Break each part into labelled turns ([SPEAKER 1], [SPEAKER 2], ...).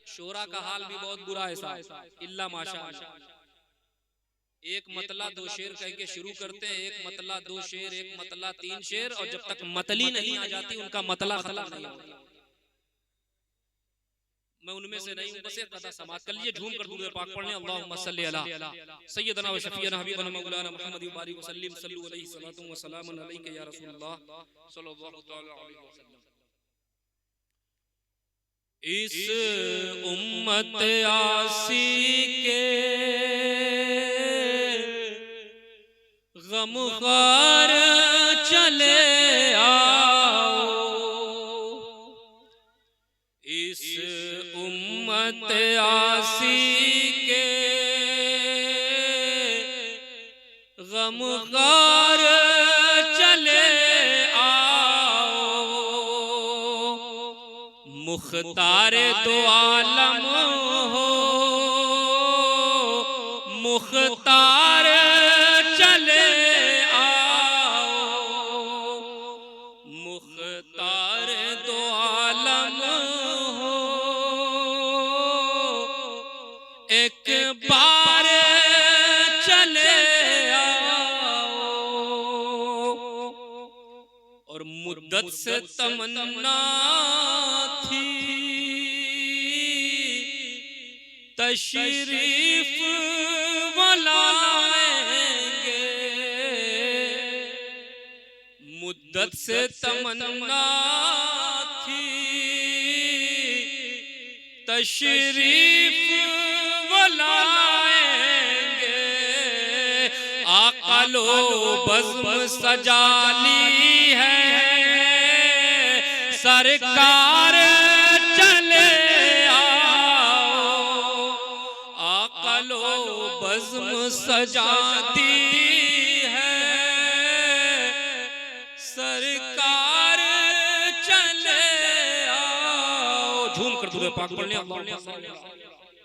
[SPEAKER 1] शोरा का हाल भी बहुत बुरा है साहब, इल्ला माशाअल्लाह। एक मतला दो शेर कह के शुरू करते हैं, एक मतला दो शेर, एक मतला तीन शेर, और जब तक मतली नहीं आ जाती उनका मतला खत्म नहीं होता। मैं उनमें से नहीं हूं, बस एक कथा समाप्त कर लीजिए, झूम कर दुरूद पाक पढ़ लें। अल्लाहुम्मा सल्ली अला सय्यदना व शफीना हबीबना मौलाना मुहम्मद व बारिक वसल्लिम सल्लु अलैहि सलातु व सलामुन अलैका या रसूलल्लाह सल्लल्लाहु तआला अलैहि वसल्लम। इस उम्मत आसी के गमखार चले आओ, इस उम्मत आसी के गमखार चले आओ, मुख्तार दो आलम हो, मुख्तार चले आओ, मुख्तार दो आलम हो, एक बार चले आओ। और मुद्दत से तमन्ना थी तशरीफ लाएंगे, मुद्दत से तमन्ना थी तशरीफ लाएंगे, आका लो बज़्म सजा ली है, सरकार चले आओ, आका लो बज़्म सजा दी है, सरकार चले आओ। झूम कर दुरूद पाक पढ़ लें।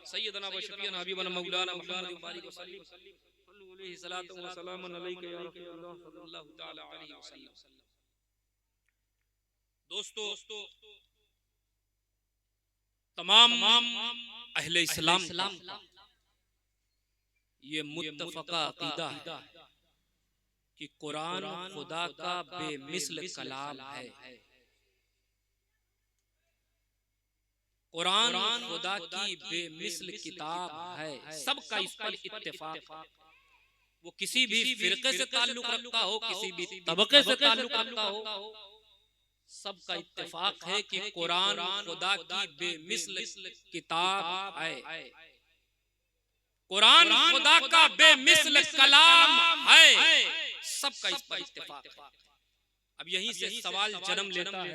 [SPEAKER 1] सय्यदना व शफीना हबीबना मौलाना मुहम्मद व बारिक वसल्लिम सल्लल्लाहु अलैहि सलातु व सलामुन अलैका या रसूलल्लाह सल्लल्लाहु तआला अलैहि वसल्लम। दोस्तों, तमाम अहले इस्लाम ये मुत्तफ़क़ा अक़ीदा है कि कुरान खुदा का बेमिसल कलाम है। कुरान खुदा की बेमिसल किताब है, सबका इस पर इत्तेफाक। वो किसी भी फिरके से ताल्लुक रखता हो, किसी भी तबके से ताल्लुक रखता हो, सबका इत्तेफाक है कि कुरान खुदा की बेमिसल किताब है, कुरान खुदा का बेमिसल कलाम है, सबका इस पर इत्तेफाक है। अब यहीं से सवाल जन्म लेता है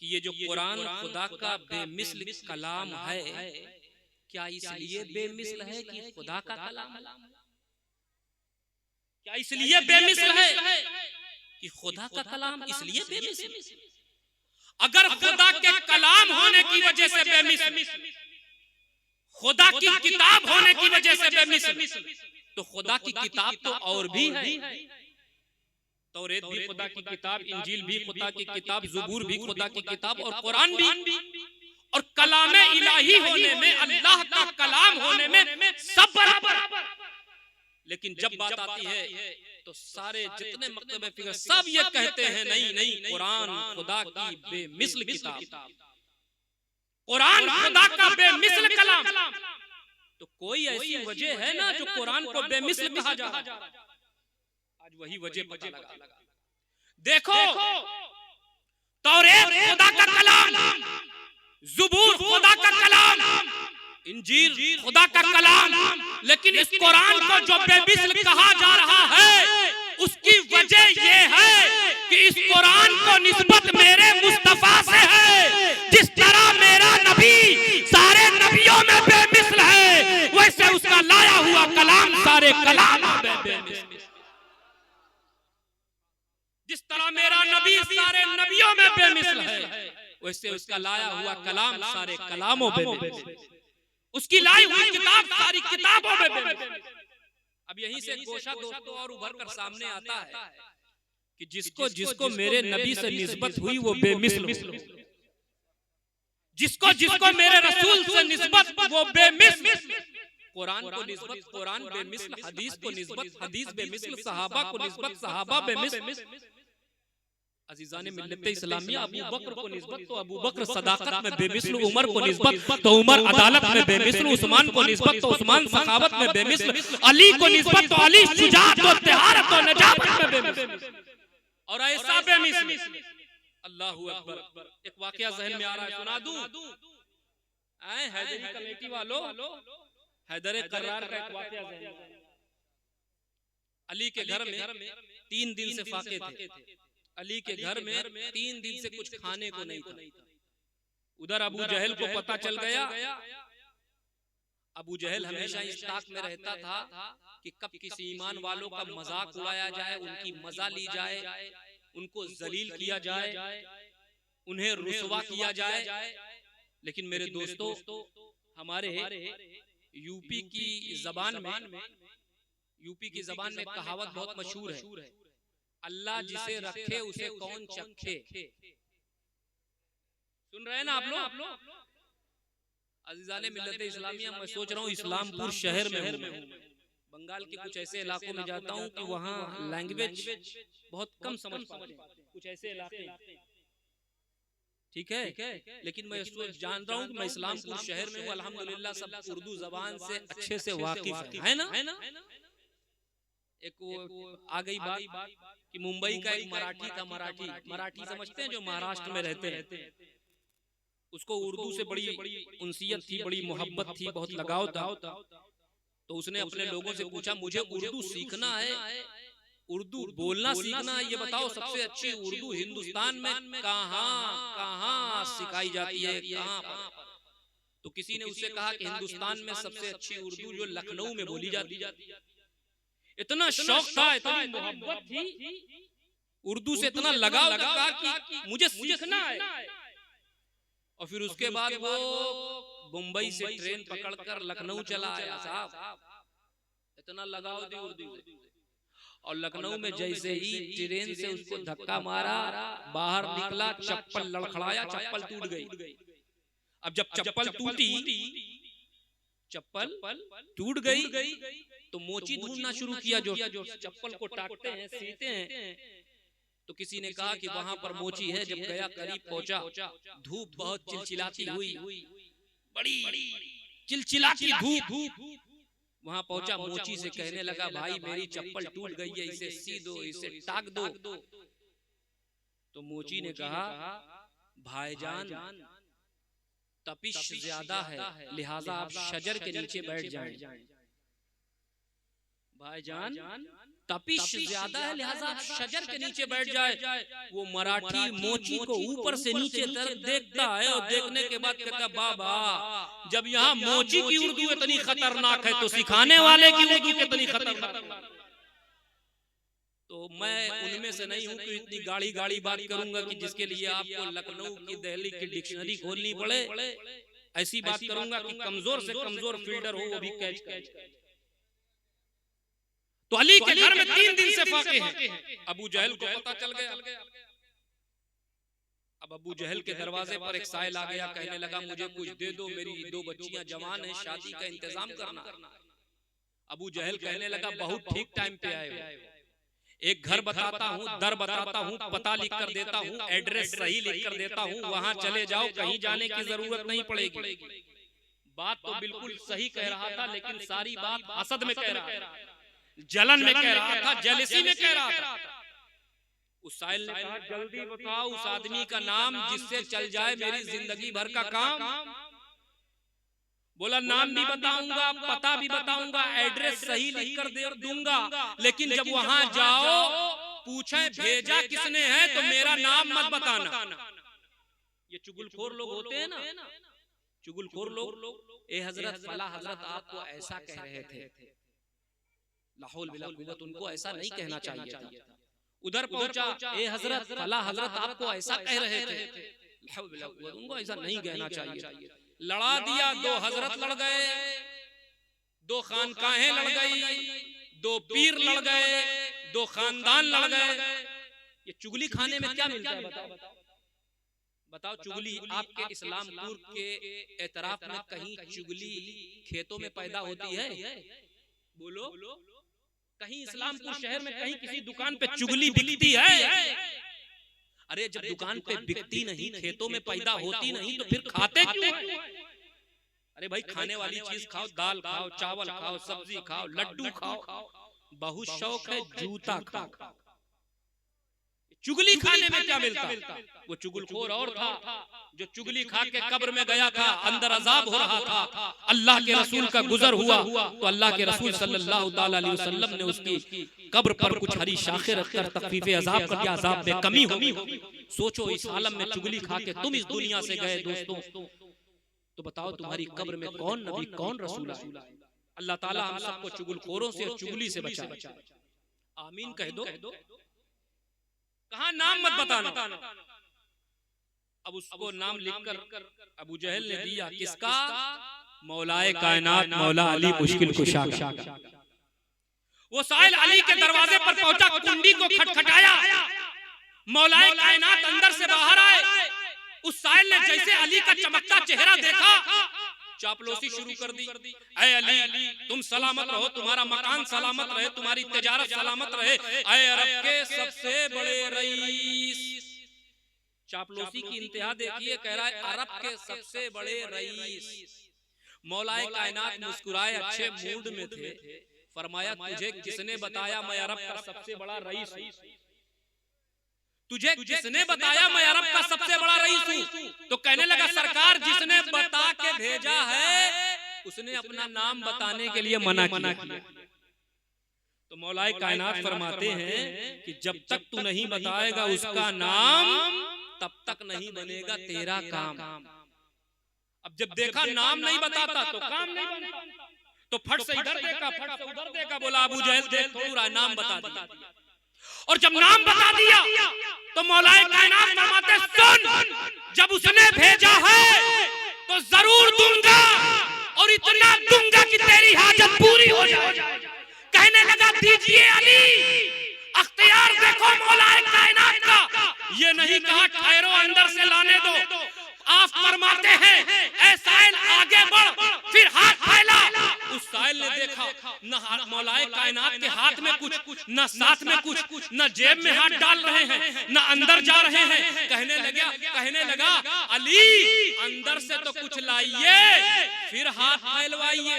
[SPEAKER 1] कि ये जो कुरान खुदा का बेमिसल कलाम है, क्या इसलिए बेमिसल है कि खुदा का कलाम है? क्या इसलिए बेमिसल है कि खुदा का कलाम इसलिए बेमिसल? अगर खुदा के कलाम होने की वजह से बेमिसल, खुदा की किताब होने की वजह से बेमिसल, तो खुदा की किताब तो और भी है। तौरेत भी खुदा की किताब, इंजील भी खुदा की किताब, ज़बूर भी खुदा की किताब, और कुरान भी। और कलाम इलाही होने में, अल्लाह का कलाम होने में सब बराबर। लेकिन जब बात आती है तो सारे जितने मकतबे फिक्र सब ये कहते हैं नहीं, कुरान खुदा की बेमिसल किताब, कुरान खुदा का बेमिसल कलाम। तो कोई ऐसी वजह है ना जो कुरान को बेमिसल कहा जा रहा है? आज वही वजह पता लगा। देखो, तौरेत खुदा का कलाम, ज़बूर खुदा का कलाम, इंजील खुदा का कलाम, लेकिन इस कुरान को जो बेमिसल कहा जा रहा है, उसकी वजह ये है कि इस कुरान को निस्बत मेरे मुस्तफा से है। जिस तरह मेरा नबी सारे नबियों में बेमिसल है, वैसे उसका लाया हुआ कलाम सारे कलाम में बेमिसल। जिस तरह मेरा नबी सारे नबियों में बेमिसल है, वैसे उसका लाया हुआ कलाम सारे कलामों में बेमिसल, उसकी लाई हुई किताब सारी किताबों में बेमिसल। अब यहीं से गोशा दोस्तों और उभर कर सामने आता है कि जिसको मेरे नबी से निस्बत हुई वो बेमिसल, जिसको जिसको मेरे रसूल से निस्बत वो बेमिस्ल, कुरान को निस्बत कुरान बेमिस्ल, हदीस को निस्बत हदीस बेमिस्ल, सहाबा को निस्बत सहाबा बेमिस्ल। अजीजान मिल्लत इस्लामिया अबू बकर को निस्बत तो अबू बकर सदाकत में बेमिस्ल, उमर को निस्बत तो उमर अदालत में बेमिस्ल, उस्मान को निस्बत तो उस्मान सखावत में बेमिस्ल, अली को निस्बत तो अली शुजाअत और तिहारत और नजाबत में बेमिस्ल, और ऐसा बेमिस्ल। अल्लाहू अकबर। एक वाकया ज़हन में आ रहा है, सुना दूं? आए हैदरी कमेटी वालों, हैदर कर्रार का एक वाकया ज़हन में। अली के घर में 3 दिन से फाके थे। अली के घर में 3 दिन से कुछ खाने को नहीं था। उधर अबू जहल को पता चल गया। अबू जहल हमेशा इस ताक में रहता था कि कब किसी ईमान वालों का मजाक उड़ाया जाए, उनकी मजा ली जाए, उनको जलील किया जाए, उन्हें रुसवा किया जाए। लेकिन मेरे दोस्तों, हमारे यूपी की जबान में कहावत बहुत मशहूर है, अल्लाह जिसे रखे उसे कौन चखे। सुन रहे हैं ना आप लोग? अज़ीज़ाने मिल्लत इस्लामिया, मैं सोच रहा हूँ इस्लामपुर शहर में हूँ, बंगाल के कुछ ऐसे इलाकों में जाता हूँ कि वहाँ लैंग्वेज बहुत कम समझ पाते हैं, कुछ ऐसे इलाके, ठीक है। लेकिन मैं इसको जान रहा हूँ कि मैं इस्लामपुर शहर में हूँ, अल्हम्दुलिल्लाह सब उर्दू जबान से अच्छे से वाकिफ है ना। एक वो आ गई बात कि मुंबई का एक मराठी था, मराठी समझते हैं जो महाराष्ट्र में रहते हैं, उसको उर्दू से बड़ी उनसियत थी, बड़ी मोहब्बत थी, बहुत लगाव था। तो उसने अपने लोगों से पूछा, मुझे उर्दू सीखना है, उर्दू बोलना सीखना है, ये बताओ सबसे अच्छी उर्दू हिंदुस्तान में कहाँ सिखाई जाती है, कहाँ पर? तो किसी ने उससे कहा कि हिंदुस्तान में सबसे अच्छी उर्दू जो लखनऊ में बोली जाती है। इतना शौक था, इतनी मोहब्बत थी उर्दू से, इतना लगाव था कि मुझे सीखना है। और फिर उसके बाद वो मुंबई से ट्रेन पकड़कर लखनऊ चला आया साहब, इतना लगाव थी उर्दू से। और लखनऊ में जैसे ही ट्रेन से उसको धक्का मारा, बाहर निकला, चप्पल लड़खड़ाया, चप्पल टूट गई। अब जब चप्पल टूट गई तो मोची ढूंढना शुरू किया, जो चप्पल को टाकते हैं, सीते हैं। तो किसी ने कहा कि वहां पर मोची है। जब गया, करीब पहुंचा, धूप बहुत चिलचिलाती हुई, बड़ी चिलचिलाती धूप, वहां पहुंचा, मोची से कहने लगा, भाई मेरी चप्पल टूट गई है, इसे सी दो, इसे टाक दो। तो मोची ने कहा, भाईजान तपिश ज्यादा है, लिहाजा आप शजर के नीचे बैठ जाएं। भाईजान तपिश ज्यादा है, लिहाजा आप शजर के नीचे बैठ जाए। वो मराठी मोची को ऊपर से नीचे तक देखता है और देखने के बाद कहता, बाबा जब यहाँ मोची की उर्दू इतनी खतरनाक है तो सिखाने वाले की उर्दू कितनी खतरनाक। तो मैं उनमें से नहीं हूँ कि इतनी गाड़ी बात करूंगा कि जिसके लिए आपको लखनऊ की, दिल्ली की डिक्शनरी खोलनी पड़े। ऐसी बात करूंगा कि कमजोर से कमजोर फील्डर हो वो भी कैच करे। तो अली के घर में 3 दिन से फाके हैं। अबू जहल को पता चल गया। अब अबू जहल के दरवाजे पर एक साइल आ गया, कहने लगा, मुझे कुछ दे दो, मेरी 2 बच्चियां जवान हैं, शादी का इंतजाम करना। अबू जहल कहने लगा, बहुत ठीक टाइम पे आए हो। एक घर बताता हूँ, दर बताता हूँ, पता लिख कर देता हूँ, एड्रेस सही लिख कर देता हूँ, वहां चले जाओ, कहीं जाने की जरूरत नहीं पड़ेगी। बात तो बिल्कुल सही कह रहा था, लेकिन सारी बात हसद में कह रहा था, जलन में कह रहा था, जेलसी में कह रहा था। उस साइल ने कहा, जल्दी बताओ उस आदमी का नाम जिससे चल जाए मेरी जिंदगी भर का काम। बोला, नाम भी बताऊंगा, पता भी बताऊंगा, एड्रेस सही लिख कर दे दूंगा, लेकिन जब वहां जाओ पूछे भेजा किसने है तो मेरा नाम मत बताना। ये चुगलखोर लोग होते हैं ना, चुगलखोर लोग। ए हजरत फला हजरत आपको ऐसा कह रहे थे, लाहौल बिला कुव्वत, उनको ऐसा नहीं कहना चाहिए था। उधर पहुंचा, ए हजरत फला हजरत आपको ऐसा कह रहे थे, लाहौल बिला कुव्वत, उनको ऐसा नहीं कहना चाहिए। लड़ा दिया, 2 हजरत लड़ गए, 2 खानकाहें लड़ गई, 2 पीर लड़ गए, 2 खानदान लड़ गए। ये चुगली खाने में क्या मिलता है बताओ? बताओ चुगली आपके इस्लामपुर के एतराफ में कहीं चुगली खेतों में पैदा होती है? बोलो, कहीं इस्लामपुर शहर में कहीं किसी दुकान पे चुगली बिकती है? अरे जब दुकान पे बिकती नहीं, खेतों में पैदा होती नहीं, तो फिर खाते क्यों? अरे भाई खाने वाली चीज खाओ, दाल खाओ, चावल खाओ, सब्जी खाओ, लड्डू खाओ, बहुत शौक है जूता खाओ। चुगली खाने में क्या मिलता? वो चुगलखोर और था जो चुगली खा के कब्र में गया था, अंदर अजाब हो रहा था। अल्लाह के रसूल का गुजर हुआ तो अल्लाह के रसूल सल्लल्लाहु अलैहि वसल्लम ने उसकी कब्र पर कुछ हरी शाखें रखकर तखफीफे अजाब कर दिया, अजाब में कमी होगी। सोचो इस आलम में चुगली खा के तुम इस दुनिया से गए दोस्तों, तो बताओ तुम्हारी कब्र में कौन नबी कौन रसूल आए? अल्लाह ताला हम सबको चुगलखोरों से और चुगली से बचाए। आमीन कह दो। कहां नाम मत बताना। अब उसको नाम लिखकर अबू जहल ने दिया, किसका? मौलाए कायनात मौला अली मुश्किल कुशा का। वो साहिल अली के दरवाजे पर पहुंचा, कुंडी को खटखटाया, मौलाए कायनात अंदर से बाहर आए। उस साहिल ने जैसे अली का चमकता चेहरा देखा, चापलूसी शुरू कर दी। ऐ अली तुम सलामत रहो, तुम्हारा मकान सलामत रहे, तुम्हारी तिजारत सलामत रहे, ऐ अरब के सबसे बड़े रईस। चापलूसी की इंतहा देखिए, कह रहा है अरब के सबसे बड़े रईस। मौलाए कायनात मुस्कुराए, अच्छे मूड में थे। फरमाया तुझे किसने बताया मैं अरब का सबसे बड़ा रईस हूं? तुझे किसने बताया मैं अरब का सबसे बड़ा रईस हूं? तो कहने लगा सरकार जिसने बता के भेजा है उसने अपना नाम बताने के लिए मना किया। तो मौलाए कायनात फरमाते हैं कि जब तक तू नहीं बताएगा उसका नाम, तब तक नहीं बनेगा तेरा काम। अब जब देखा नाम नहीं बताता तो काम नहीं बनता, तो फट से इधर देखा, फट से उधर देखा, बोला अबू जहल देख पूरा नाम बता दिया। और जब नाम बता दिया तो मौलाए कायनात फरमाते सुन, जब उसने भेजा है तो जरूर दूंगा, और इतना दूंगा कि तेरी हाजत पूरी हो जाए। कहने लगा दीजिए अली, अख्तियार देखो मौलाए कायनात का। ये नहीं कहा ठहरो अंदर से लाने दो। आप फरमाते हैं ऐ साहिल आगे बढ़, फिर हाथ फैला। उस साहिल ने देखा न मौलाए कायनात के हाथ में कुछ, न साथ में कुछ, न जेब में हाथ डाल रहे हैं, न अंदर जा रहे हैं। कहने लगा अली अंदर से तो कुछ लाइए, फिर हाथ फैलवाइए।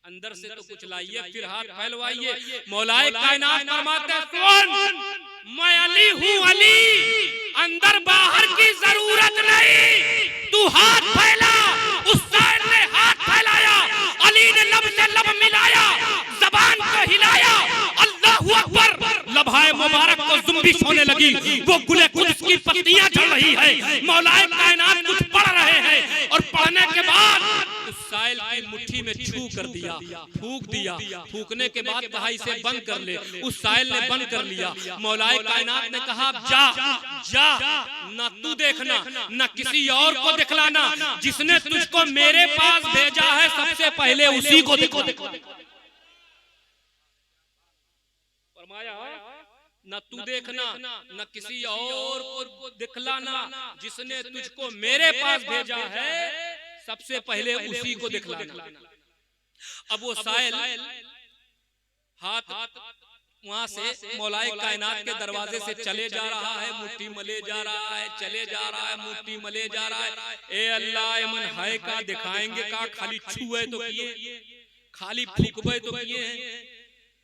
[SPEAKER 1] अंदर से तो कुछ लाइए, फिर हाथ फैलवाइए। मौलाए कायनात फरमाते सुन, मैं अली हूँ अली, अंदर बाहर की जरूरत नहीं, तू हाथ फैला। उस साहिल ने हाथ फैलाया, अली ने लब से लब मिलाया, जबान को हिलाया, अल्लाहू अकबर। लबहाए मुबारक को जुम्बिश होने लगी, वो गुले कुद्स की पत्तियां झड़ रही है। मौलाए कायनात कुछ पढ़ रहे हैं, और पढ़ने के बाद उस साहिल की मुट्ठी में छू कर दिया, फूंक दिया। फूंकने के बाद कहा इसे बंद कर ले। उस साहिल ने बंद कर लिया। मौलाए कायनात ने कहा जा जा, न तू देखना न किसी और को दिखलाना, जिसने तुझको मेरे पास भेजा है सबसे पहले उसी को दिखो। फरमाया न तू देखना न किसी और को दिखलाना, जिसने तुझको मेरे पास भेजा है सबसे पहले उसी को दिखलाना। अब वो साहिल हाथ वहां से मौलाए कायनात के दरवाजे से चले जा रहा है, मुट्ठी मले जा रहा है, चले जा रहा है, मुट्ठी मले जा रहा है। ए अल्लाह मन है का दिखाएंगे का, खाली छुए तो किए, खाली फूकबे तो किए हैं,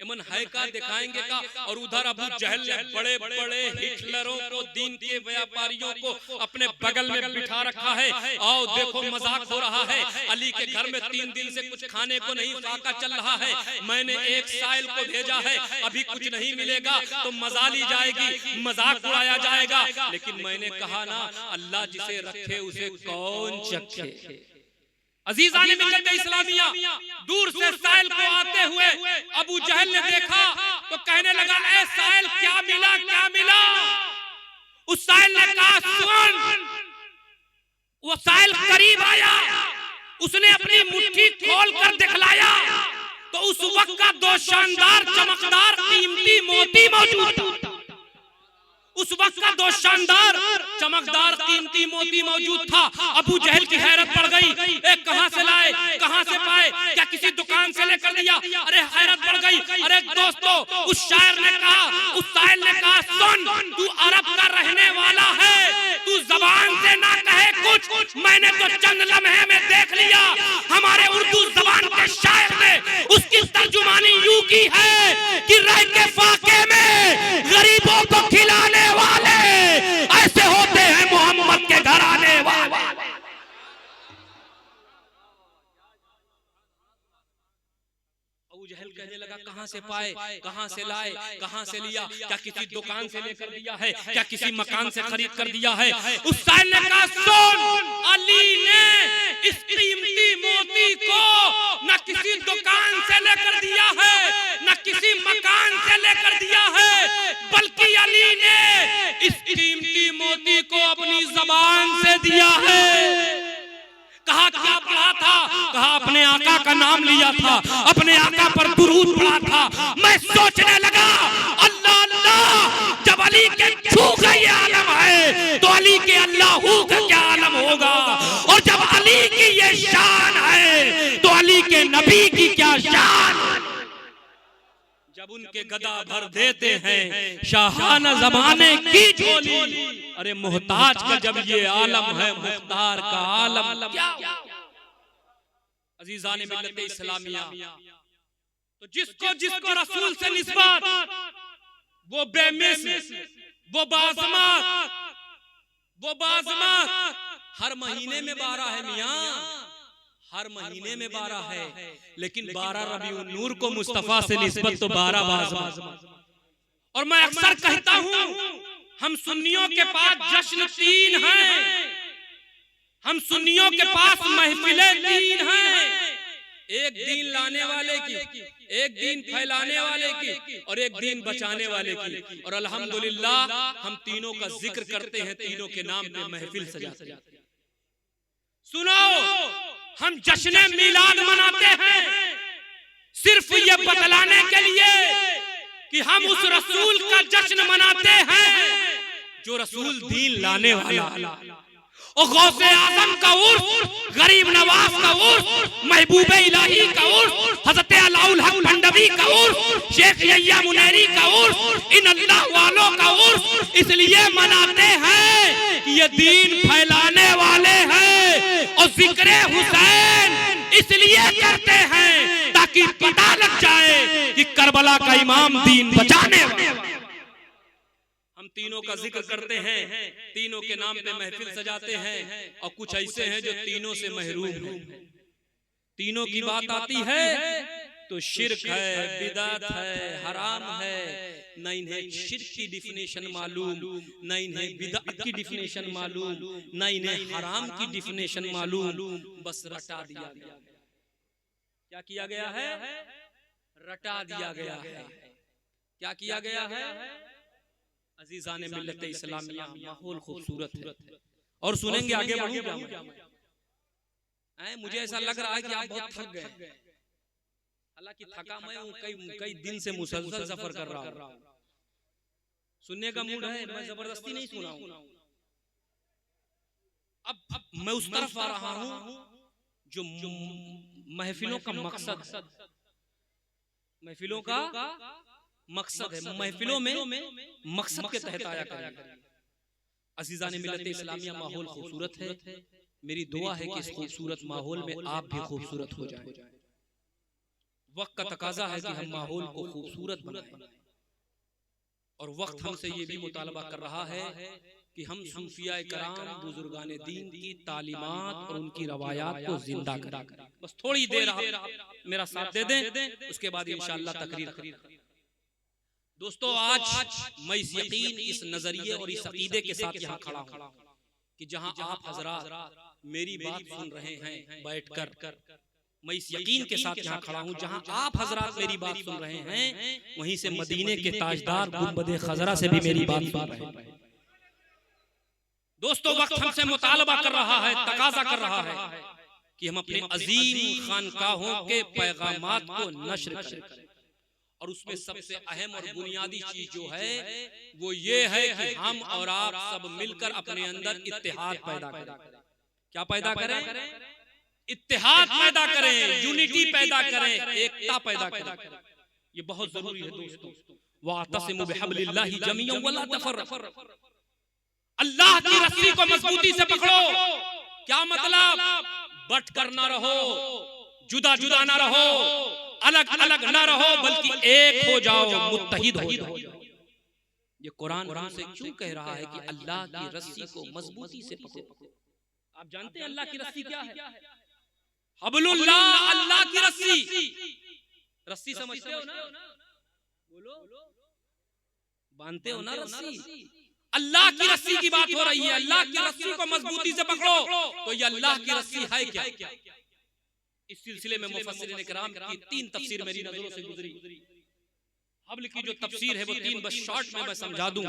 [SPEAKER 1] एमन है का दिखाएंगे का। और उधर अबू जहल ने बड़े बड़े हिटलरों को, दीन के व्यापारियों को अपने बगल में बिठा रखा है। आओ देखो मजाक हो रहा है, अली के घर में 3 दिन से कुछ खाने को नहीं, फाका चल रहा है। मैंने एक साहिल को भेजा है, अभी कुछ नहीं मिलेगा तो मजा ली जाएगी, मजाक उड़ाया जाएगा। लेकिन मैंने कहा ना, अल्लाह जिसे रखे उसे कौन चखे। अजीज़ान मिल्लत इस्लामिया, दूर से साहिल को आते हुए अबू जहल ने देखा तो कहने लगा ए साहिल क्या मिला, क्या मिला? उस साहिल ने कहा सुन। वो साहिल करीब आया, उसने अपनी मुट्ठी खोल कर दिखलाया तो उस वक्त का 2 शानदार चमकदार कीमती मोती मौजूद था। उस वक्त का 2 शानदार चमकदार कीमती मोती मौजूद था। अबू जहल की हैरत बढ़ गई, एक कहां से लाए, कहां से पाए, क्या किसी दुकान से लेकर दिया? अरे हैरत बढ़ गई। अरे दोस्तों, उस शायर ने कहा, उस साहिल ने कहा, सुन तू अरब का रहने वाला है, तू जबान से ना कहे कुछ, मैंने तो चंद लम्हे में देख लिया। हमारे उर्दू जबान के शायर ने उसकी तर्जुमानी यूं की है कि रह के फाके में गरीबों को खिलाने वाले ऐसे होते हैं मोहम्मद के घर आने वाले। अबू जहल कहने लगा, कहां से पाए, कहां से लाए, कहां से लिया? क्या किसी दुकान से लेकर दिया है? क्या किसी मकान से खरीद कर दिया है? उस साहिल ने कहा, सुन, अली ने इस कीमती मोती को न किसी दुकान से लेकर दिया है, न किसी मकान से लेकर दिया है, बल्कि अली ने इस कीमती मोती को अपनी जबान से दिया है। कहा क्या पढ़ा था? कहा अपने आका का नाम लिया था, अपने आका पर दुरूद पढ़ा था। मैं सोचने लगा, अल्लाह अल्लाह, जब अली के छू का ये आलम है तो अली के अल्लाहू का क्या आलम होगा, और जब अली की ये शान है तो अली के नबी की क्या शान। जब उनके गदा भर देते हैं शाहाना ज़माने की झोली, अरे मोहताज का जब ये आलम है, मुख्तार का आलम क्या। अजीज़ान मिल्लत इस्लामिया, तो जिसको रसूल से निस्बत, वो बेमिस, वो बाज़मात, हर महीने में 12 है मियाँ, हर महीने में 12 है, लेकिन 12 रबीउन नूर को मुस्तफा से निस्बत तो 12 बाज़मात। और मैं अक्सर कहता हूँ, हम सुन्नियों के पास जश्न 3 हैं, हम सुन्नियों के पास महफिलें 3 हैं, एक दीन लाने वाले की, एक दीन फैलाने वाले की, और एक दीन बचाने वाले की। और अल्हम्दुलिल्लाह हम तीनों का जिक्र करते हैं, तीनों के नाम पे महफिल सजाते हैं। सुनो, हम जश्न मिलाद मनाते हैं सिर्फ ये बतलाने के लिए कि हम उस रसूल का जश्न मनाते हैं जो रसूल दीन लाने वाला, और गौसे आजम का उर्स, गरीब नवाज का उर्स, महबूबे इलाही का उर्स, हज़रत अलाउल हक मंडवी का उर्स, शेख यहिया मुनैरी का उर्स, इन अल्लाह वालों का उर्स इसलिए मनाते हैं कि ये दीन फैलाने वाले हैं, और जिक्र हुसैन इसलिए करते हैं ताकि पता लग जाए कि करबला का इमाम दीन बचाने वाला। हम तीनों का जिक्र करते हैं, तीनों के नाम पे महफिल सजाते हैं, और कुछ ऐसे हैं जो तीनों से महरूम हैं। तीनों की बात आती है तो शिर्क है, बिदअत है, हराम है, न इन्हें शिर्क की डिफिनेशन मालूम, न इन्हें बिदअत की डिफिनेशन मालूम, न इन्हें हराम की डिफिनेशन मालूम, बस रटा दिया गया। क्या किया गया है? रटा दिया गया है। क्या किया गया है? अजीज़ान मिल्लत इस्लामिया, माहौल खूबसूरत है, और सुनेंगे, आगे बढ़ूंगा। मुझे ऐसा लग रहा है कि आप बहुत थक गए, हालांकि थका मैं हूं, कई दिन से मुसलसल सफर कर रहा हूं। सुनने का मूड है, मैं जबरदस्ती नहीं सुनाऊं। अब मैं उस तरफ आ रहा हूं जो महफिलों का मकसद, महफिलों का मकसद है, महफिलों में मकसद के तहत आया करें। अज़ीज़ान मिल्लत इस्लामिया, माहौल खूबसूरत है, मेरी दुआ है कि इस खूबसूरत माहौल में आप भी खूबसूरत हो जाएं। वक्त का तकाजा है कि हम माहौल को खूबसूरत बनाएं, और वक्त हमसे ये भी मुतालबा कर रहा है कि हम सूफिया कराम, बुजुर्गान दीन की तालीमात और उनकी रवायात को जिंदा करें। बस थोड़ी देर आप मेरा साथ दे दें, उसके बाद इंशाअल्लाह तकरीर। दोस्तों, आज मैं इस यकीन, इस नजरिए और इस अकीदे के साथ यहाँ खड़ा हूँ कि जहाँ आप हजरात मेरी बात सुन रहे हैं बैठकर, मैं इस यकीन के साथ यहाँ खड़ा हूँ, जहाँ आप हजरात मेरी बात सुन रहे हैं वहीं से मदीने के ताजदार गुंबदे खजरा से भी मेरी बात सुन रहे हैं। दोस्तों, वक्त हमसे मुतालबा कर रहा है, तकाजा कर रहा है कि हम अपने अजीम खानकाहों के पैगामात को नश्र करें, और उसमें सबसे अहम और बुनियादी चीज जो है वो ये है कि हम और आप सब मिलकर अपने अंदर इत्तेहाद पैदा करें। क्या पैदा करें? इत्तेहाद पैदा करें, यूनिटी पैदा करें, एकता पैदा करें। ये बहुत जरूरी है दोस्तों। वातसिमु बिहब्लिल्लाहि जमीअन वला तफर्रक़ू, अल्लाह की रस्सी को मजबूती से पकड़ो। क्या मतलब? बट कर ना रहो, जुदा जुदा ना रहो, अलग अलग ना रहो, बल्कि एक हो जाओ, मुत्तहिद हो जाओ। ये कुरान हमसे क्यों कह रहा है कि अल्लाह की रस्सी को मजबूती से पकड़ो? आप जानते हैं अल्लाह की रस्सी क्या है? हबलुल्लाह, अल्लाह की रस्सी। रस्सी समझते हो ना? बोलो, बांधते हो ना रस्सी? अल्लाह की रस्सी की बात हो रही है। अल्लाह की रस्सी को मजबूती से पकड़ो। तो ये अल्लाह की रस्सी है क्या? इस सिलसिले में मुफस्सिरीन इकराम की 3 तफसीर मेरी नजरों से गुजरी। हब्ल की जो तफसीर है वो 3 बस शॉर्ट में मैं समझा दूं।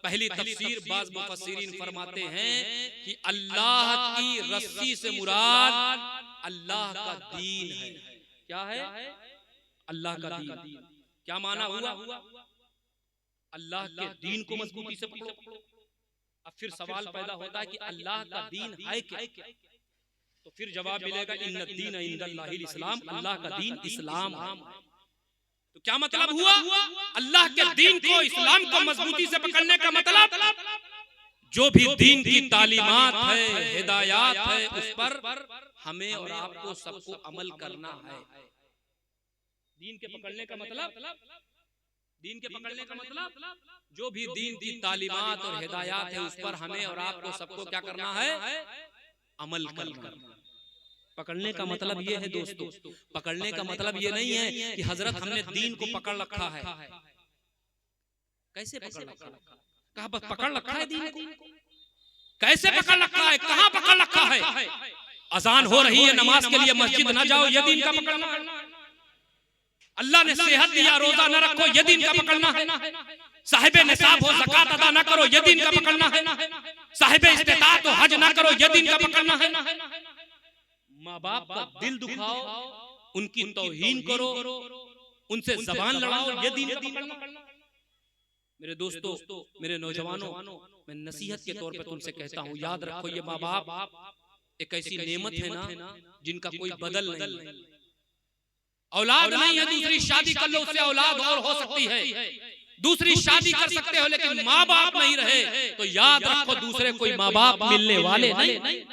[SPEAKER 1] पहली तफसीर, बाज़ मुफस्सिरीन फरमाते हैं कि अल्लाह की रस्सी से मुराद अल्लाह का दीन है। क्या है? अल्लाह का दीन। क्या माना हुआ? अल्लाह के दीन को मजबूती से पकड़ो। अब फिर सवाल पैदा होता है कि अल्लाह का दीन है क्या? तो फिर जवाब मिलेगा इन्ना दीन इंदल्लाहिल इस्लाम, अल्लाह का दीन इस्लाम है। तो क्या मतलब हुआ? अल्लाह के दीन को, इस्लाम को मजबूती से पकड़ने का मतलब जो भी दीन की तालीमात है, हिदायत है, उस पर हमें और आपको सबको अमल करना है। दीन के पकड़ने का मतलब, दीन के पकड़ने का मतलब जो भी दीन की तालीमात और हिदायत है उस पर हमें और आपको सबको क्या करना है? अमल करना। पकड़ने का मतलब ये है दोस्तों, पकड़ने का मतलब ये नहीं है कि हजरत हमने दीन को पकड़ रखा है। कैसे पकड़ रखा है? कहा बस पकड़ रखा है दीन को? कैसे पकड़ रखा है? कहां पकड़ रखा है? अजान हो रही है, नमाज के लिए मस्जिद ना जाओ, ये दीन का पकड़ना है। अल्लाह ने सेहत दिया, रोजा न रखो, ये दीन का पकड़ना है। साहिबे निसाब हो, ज़कात अदा न करो, ये दीन का पकड़ना है। साहिबे इस्तिताअत हो, हज न करो, ये दीन का पकड़ना है। माँ बाप का दिल दुखाओ, उनकी तौहीन करो, उनसे जबान लड़ाओ, ये दीन का पकड़ना। मेरे दोस्तों, मेरे नौजवानों, मैं नसीहत के तौर पे तुमसे कहता हूँ, याद रखो ये माँ बाप एक ऐसी नेमत है ना जिनका कोई बदल नहीं। औलाद नहीं है, दूसरी शादी कर लो, उससे औलाद और हो सकती है। दूसरी शादी कर सकते हो, लेकिन माँ बाप नहीं रहे तो याद रखो दूसरे कोई माँ बाप मिलने वाले नहीं।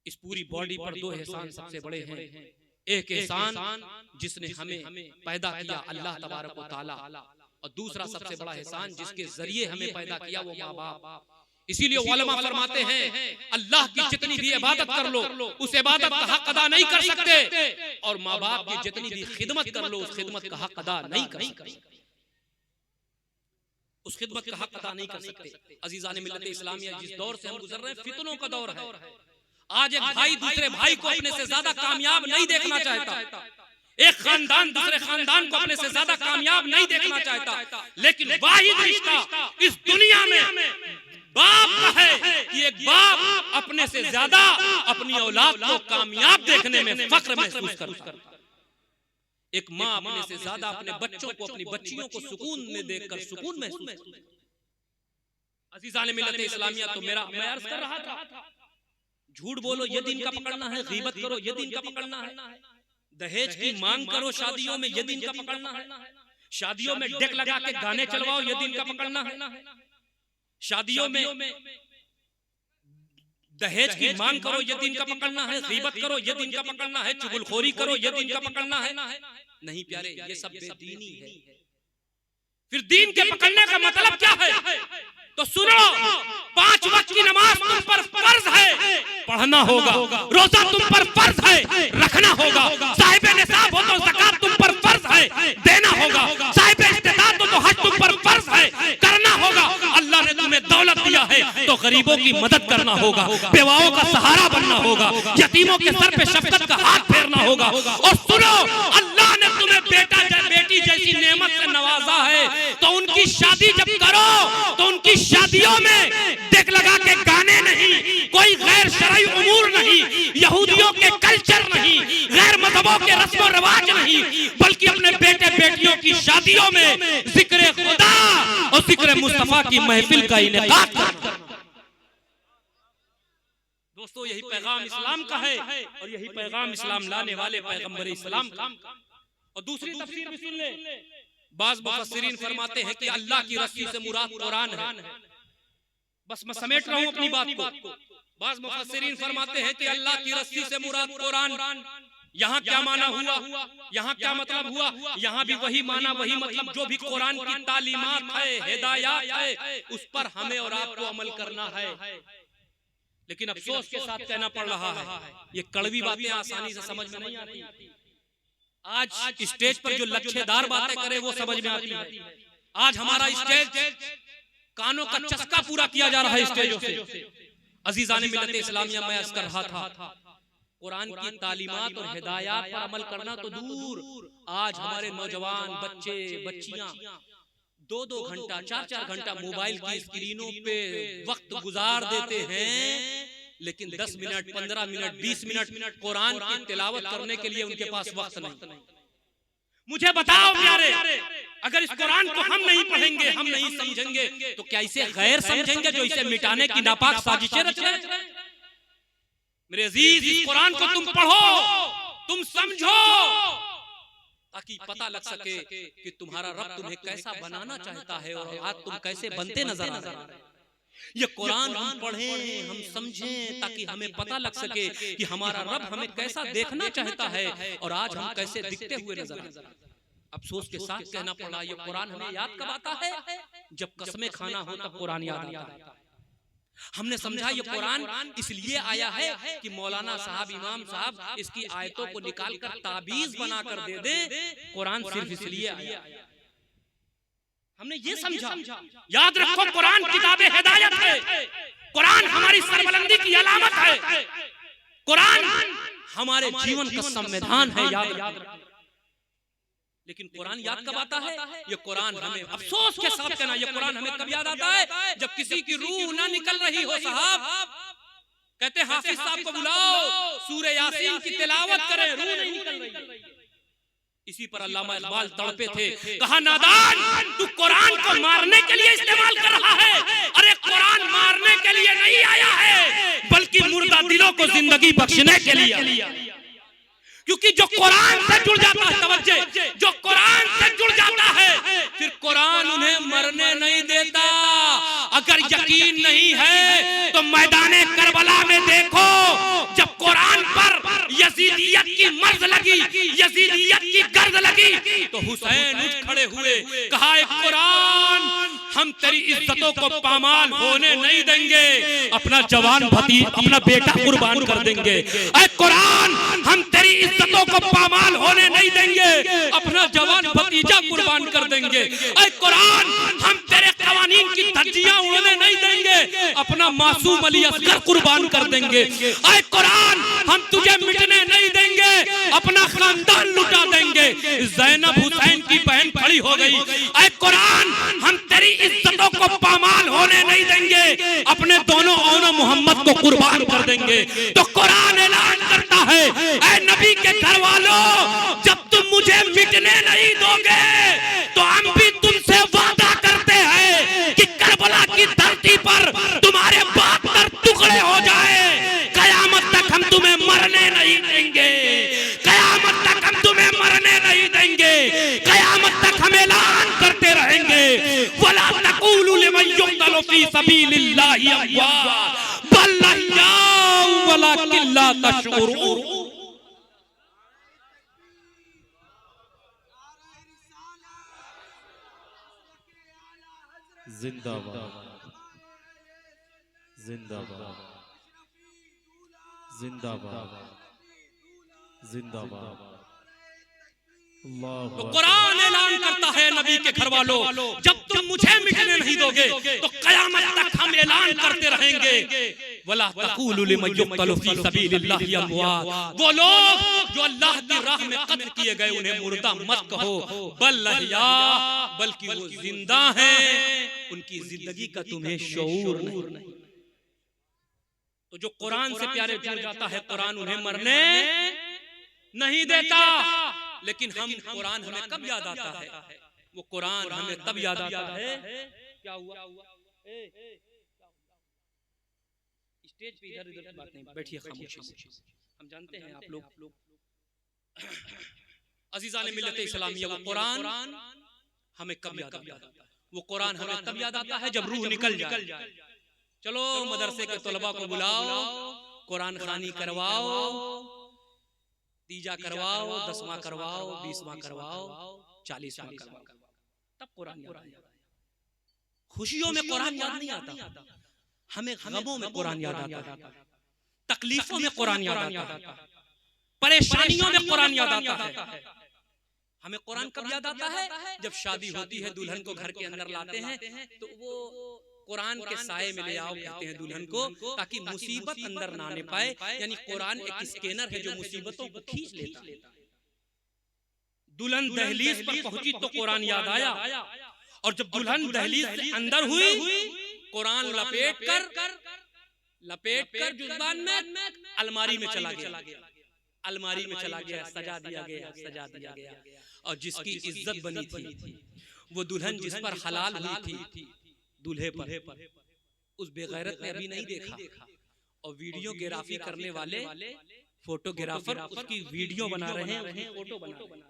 [SPEAKER 1] इस पूरी बॉडी पर 2 एहसान सबसे बड़े हैं। एक एहसान जिसने हमें पैदा किया, अल्लाह तबारक व तआला, और दूसरा सबसे बड़ा एहसान जिसके जरिए हमें पैदा किया, वो माँ बाप। इसीलिए उलमा फरमाते हैं अल्लाह की जितनी भी इबादत कर लो, उस इबादत का हक अदा नहीं कर सकते, और माँ बाप की जितनी भी खिदमत कर लो, उस खिदमत का हक अदा नहीं कर सकते। उस खिदमत का हक अदा नहीं कर सकते। अजीज़ान मिल्लत इस्लामिया, जिस दौर से हम गुजर रहे हैं, फितनों का दौर है। आज एक भाई दूसरे भाई को अपने से ज्यादा कामयाब नहीं देखना चाहता। एक खानदान दूसरे खानदान को अपने से ज्यादा कामयाब नहीं देखना चाहता। लेकिन वाहिद रिश्ता इस दुनिया में बाप का है कि एक बाप अपने से ज्यादा अपनी औलाद को कामयाब देखने में फख्र महसूस करता है। एक माँ अपने से ज्यादा अपने बच्चों को, अपनी बच्चियों को सुकून में देखकर सुकून महसूस करती है। अज़ीज़ान मिल्लत इस्लामिया, तो मैं अर्ज कर रहा था, झूठ बोलो ये दीन का पकड़ना है, गीबत करो ये दीन का पकड़ना है, दहेज की मांग करो शादियों में, ये दीन का पकड़ना है, शादियों में डेक लगा के गाने चलवाओ, ये दीन का पकड़ना है, शादियों में दहेज की मांग करो, ये दीन का पकड़ना है, गीबत करो ये दीन का पकड़ना है, चुगलखोरी करो ये दीन का पकड़ना है। नहीं प्यारे, ये सब बेदीनी है। फिर दीन के पकड़ने का मतलब क्या है? तो सुनो, 5 वक्त की नमाज तुम पर फर्ज है, पढ़ना होगा। रोजा तुम पर फर्ज है, रखना होगा। साहिबे निसाब हो तो ज़कात तुम पर फर्ज है, देना होगा। साहिबे इस्तिताअत हो तो हज तुम पर फर्ज है, करना होगा। अल्लाह ने तुम्हें दौलत दिया है तो गरीबों की मदद करना होगा, बेवाओं का सहारा बनना होगा, यतीमों के सर पे शफकत का हाथ फेरना होगा। और सुनो, अल्लाह ने तुम्हें बेटा बेटी जैसी नेमत से नवाजा है, तो उनकी शादी जब करो तो उनकी शादियों में डेक लगा के गाने नहीं, कोई गैर शरई उमूर नहीं, यहूदियों के कल्चर नहीं, गैर मजहबों के रस्म रिवाज नहीं, बल्कि अपने बेटे शादियों में जिक्र खुदा और जिक्र मुस्तफा की महफिल का इनेकाद करना। दोस्तों यही पैगाम इस्लाम का है और यही पैगाम इस्लाम लाने वाले पैगंबर इस्लाम का। और दूसरी तफसीर भी सुन ले, बाज़ मुफस्सिरीन फरमाते हैं कि अल्लाह की रस्सी से मुराद कुरान है। बस मैं समेट रहा हूं अपनी बात को। बाज़ मुफस्सिरीन फरमाते हैं कि अल्लाह की रस्सी से मुराद कुरान। यहाँ क्या माना हुआ, यहाँ क्या मतलब हुआ, यहाँ भी वही माना वही मतलब जो भी कुरान की तालीमात है, हिदायत है, उस पर हमें और आपको अमल करना है। लेकिन अफसोस के साथ कहना पड़ रहा है, ये कड़वी बातें आसानी से समझ में नहीं आती। आज स्टेज पर जो लच्छेदार बातें करे वो समझ में आती है। आज हमारा स्टेज कानों का चस्का पूरा किया जा रहा है स्टेजों से। अजीज़ाने मिल्लत इस्लामिया में अर्ज़ कर रहा था, कुरान की तालीमात और हिदायत पर अमल करना तो दूर, आज हमारे नौजवान बच्चे बच्चियां 2-2 घंटा 4-4 घंटा मोबाइल की स्क्रीनों पे वक्त गुजार देते हैं, लेकिन 10 मिनट 15 मिनट 20 मिनट कुरान की तिलावत करने के लिए उनके पास वक्त नहीं। मुझे बताओ प्यारे, अगर इस कुरान को हम नहीं पढ़ेंगे, हम नहीं समझेंगे, तो क्या इसे गैर समझेंगे जो इसे मिटाने की नापाक साजिशें रच रहे हैं? मेरे अजीज, इस कुरान को तुम पढ़ो, तुम समझो, ताकि पता लग सके कि तुम्हारा रब तुम्हें कैसा बनाना चाहता है और आज तुम कैसे बनते नजर आ रहे हैं। ये कुरान हम पढ़ें, हम समझें, ताकि हमें पता लग सके कि हमारा रब हमें कैसा देखना चाहता है और आज हम कैसे दिखते हुए नजर आ रहे हैं। अफसोस के साथ कहना पड़ा, ये कुरान हमें याद कब आता है? जब कसमें खाना हो तब कुरान याद आता है। हमने समझा ये कुरान इसलिए आया है कि मौलाना साहब, इमाम साहब इसकी आयतों को निकालकर ताबीज बनाकर दे दे। कुरान सिर्फ इसलिए आया, हमने ये समझा। याद रखो, कुरान किताबे हिदायत है, कुरान हमारी सरबलंदी की अलामत है, कुरान हमारे जीवन का संविधान है। याद रखो। लेकिन कुरान याद कब आता है? ये कुरान हमें, अफसोस के साथ कहना, ये कुरान हमें कब याद आता है? जब किसी की रूह ना निकल रही हो। साहब कहते हाफिज साहब को बुलाओ, सूरह यासीन की तिलावत करें, रूह नहीं निकल रही। इसी पर अल्लामा इकबाल तड़पे थे, कहा नादान तू कुरान को मारने के लिए इस्तेमाल कर रहा है। अरे कुरान मारने के लिए नहीं आया है, बल्कि मुर्दा दिलों को जिंदगी बख्शने के लिए। क्योंकि जो कुरान से जुड़ जाता है, तवज्जो, जो कुरान से जुड़ जाता है, फिर कुरान उन्हें मरने नहीं देता। अगर यकीन नहीं है तो मैदाने करबला में देखो, जब कुरान पर यजीदियत की मर्ज लगी, यजीदियत की गर्द लगी, तो हुसैन उठ खड़े हुए, कहा कुरान हम तेरी इज्जतों को पामाल होने नहीं देंगे, अपना जवान भतीजा, अपना बेटा कुर्बान कर देंगे। ऐ कुरान हम तेरी इज्जतों को पामाल होने नहीं देंगे, अपना जवान भतीजा कुर्बान कर देंगे। ऐ कुरान हम तेरे कवानीन की धज्जियां उड़ने नहीं देंगे, अपना मासूम अली असगर कुर्बान कर देंगे। ऐ कुरान हम तुझे मिटने नहीं देंगे, अपना खानदान लुटा देंगे। ज़ैनब हुसैन की बहन खड़ी हो गई, ऐ कुरान हम तेरी इज्जतों को पामाल होने नहीं देंगे, अपने दोनों औना मोहम्मद को कुर्बान कर देंगे। तो कुरान ऐलान करता है, ऐ नबी के घर वालों, जब तुम मुझे मिटने नहीं दोगे तो हम भी तुमसे वादा करते हैं कि करबला की धरती पर तुम्हारे 72 टुकड़े हो जाए, कयामत तक हम तुम्हें मरने नहीं देंगे, कयामत तक हम तुम्हें मरने नहीं देंगे, कयामत तक हम ऐलान करते रहेंगे। वला तक़ूलू लिमन युक़्तलु फ़ी सबीलिल्लाहि अम्वात बल अह्याउ वलाकिन ला तशऊरून।
[SPEAKER 2] जिंदाबाद, जिंदाबाद, जिंदाबाद, जिंदाबाद।
[SPEAKER 1] तो कुरान ऐलान करता है नबी के घर वालों, जब तुम मुझे मिटने नहीं दोगे तो कयामत तक हम ऐलान करते रहेंगे। वला तक़ूलू लिमन युक़्तलु फ़ी सबीलिल्लाहि अम्वात, वो लोग जो अल्लाह की राह में कत्ल किए गए उन्हें मुर्दा मत कहो, बल अह्या, बल्कि वो जिंदा हैं, उनकी जिंदगी का तुम्हें शऊर नहीं। तो जो कुरान से प्यारे जुड़ जाता है, कुरान उन्हें मरने नहीं देता। लेकिन हम कुरान हमें कब याद आता है? वो कुरान हमें तब याद आता है। क्या हुआ? स्टेज पे इधर उधर की बात नहीं, बैठिए खामोशी से। हम जानते हैं आप लोग अजीज़ान मिल्लत इस्लामिया, वो कुरान हमें कब याद आता है? वो कुरान हमें तब याद आता है जब रूह निकल जाए। चलो मदरसे के तलबा को बुलाओ, कुरान खानी करवाओ, तीजा करवाओ, 10वां करवाओ, 20वां करवाओ, 40वां करवाओ, तब कुरान याद आता है। खुशियों में कुरान याद नहीं आता, हमें गमों में कुरान याद आता है, तकलीफों में कुरान याद आता है, परेशानियों में कुरान याद आता है। हमें कुरान कब याद आता है? जब शादी होती है, दुल्हन को घर के अंदर लाते हैं तो वो कुरान के साए में ले आओ कहते हैं दुल्हन को, ताकि मुसीबत अंदर ना आने पाए। यानी कुरान एक स्कैनर है जो मुसीबतों को खींच लेता है। दुल्हन दहलीज पर पहुंची तो कुरान याद आया, और जब दुल्हन दहलीज से अंदर हुई, कुरान लपेट कर जुबान में अलमारी में चला गया, अलमारी में चला गया, सजा दिया गया। और जिसकी इज्जत बनी थी, वो दुल्हन जिस पर हलाल हुई थी दूल्हे पर, उस बेगैरत ने अभी नहीं देखा। और वीडियोग्राफी करने वाले फोटोग्राफर उसकी वीडियो बना रहे हैं, उसकी फोटो बना रहे हैं,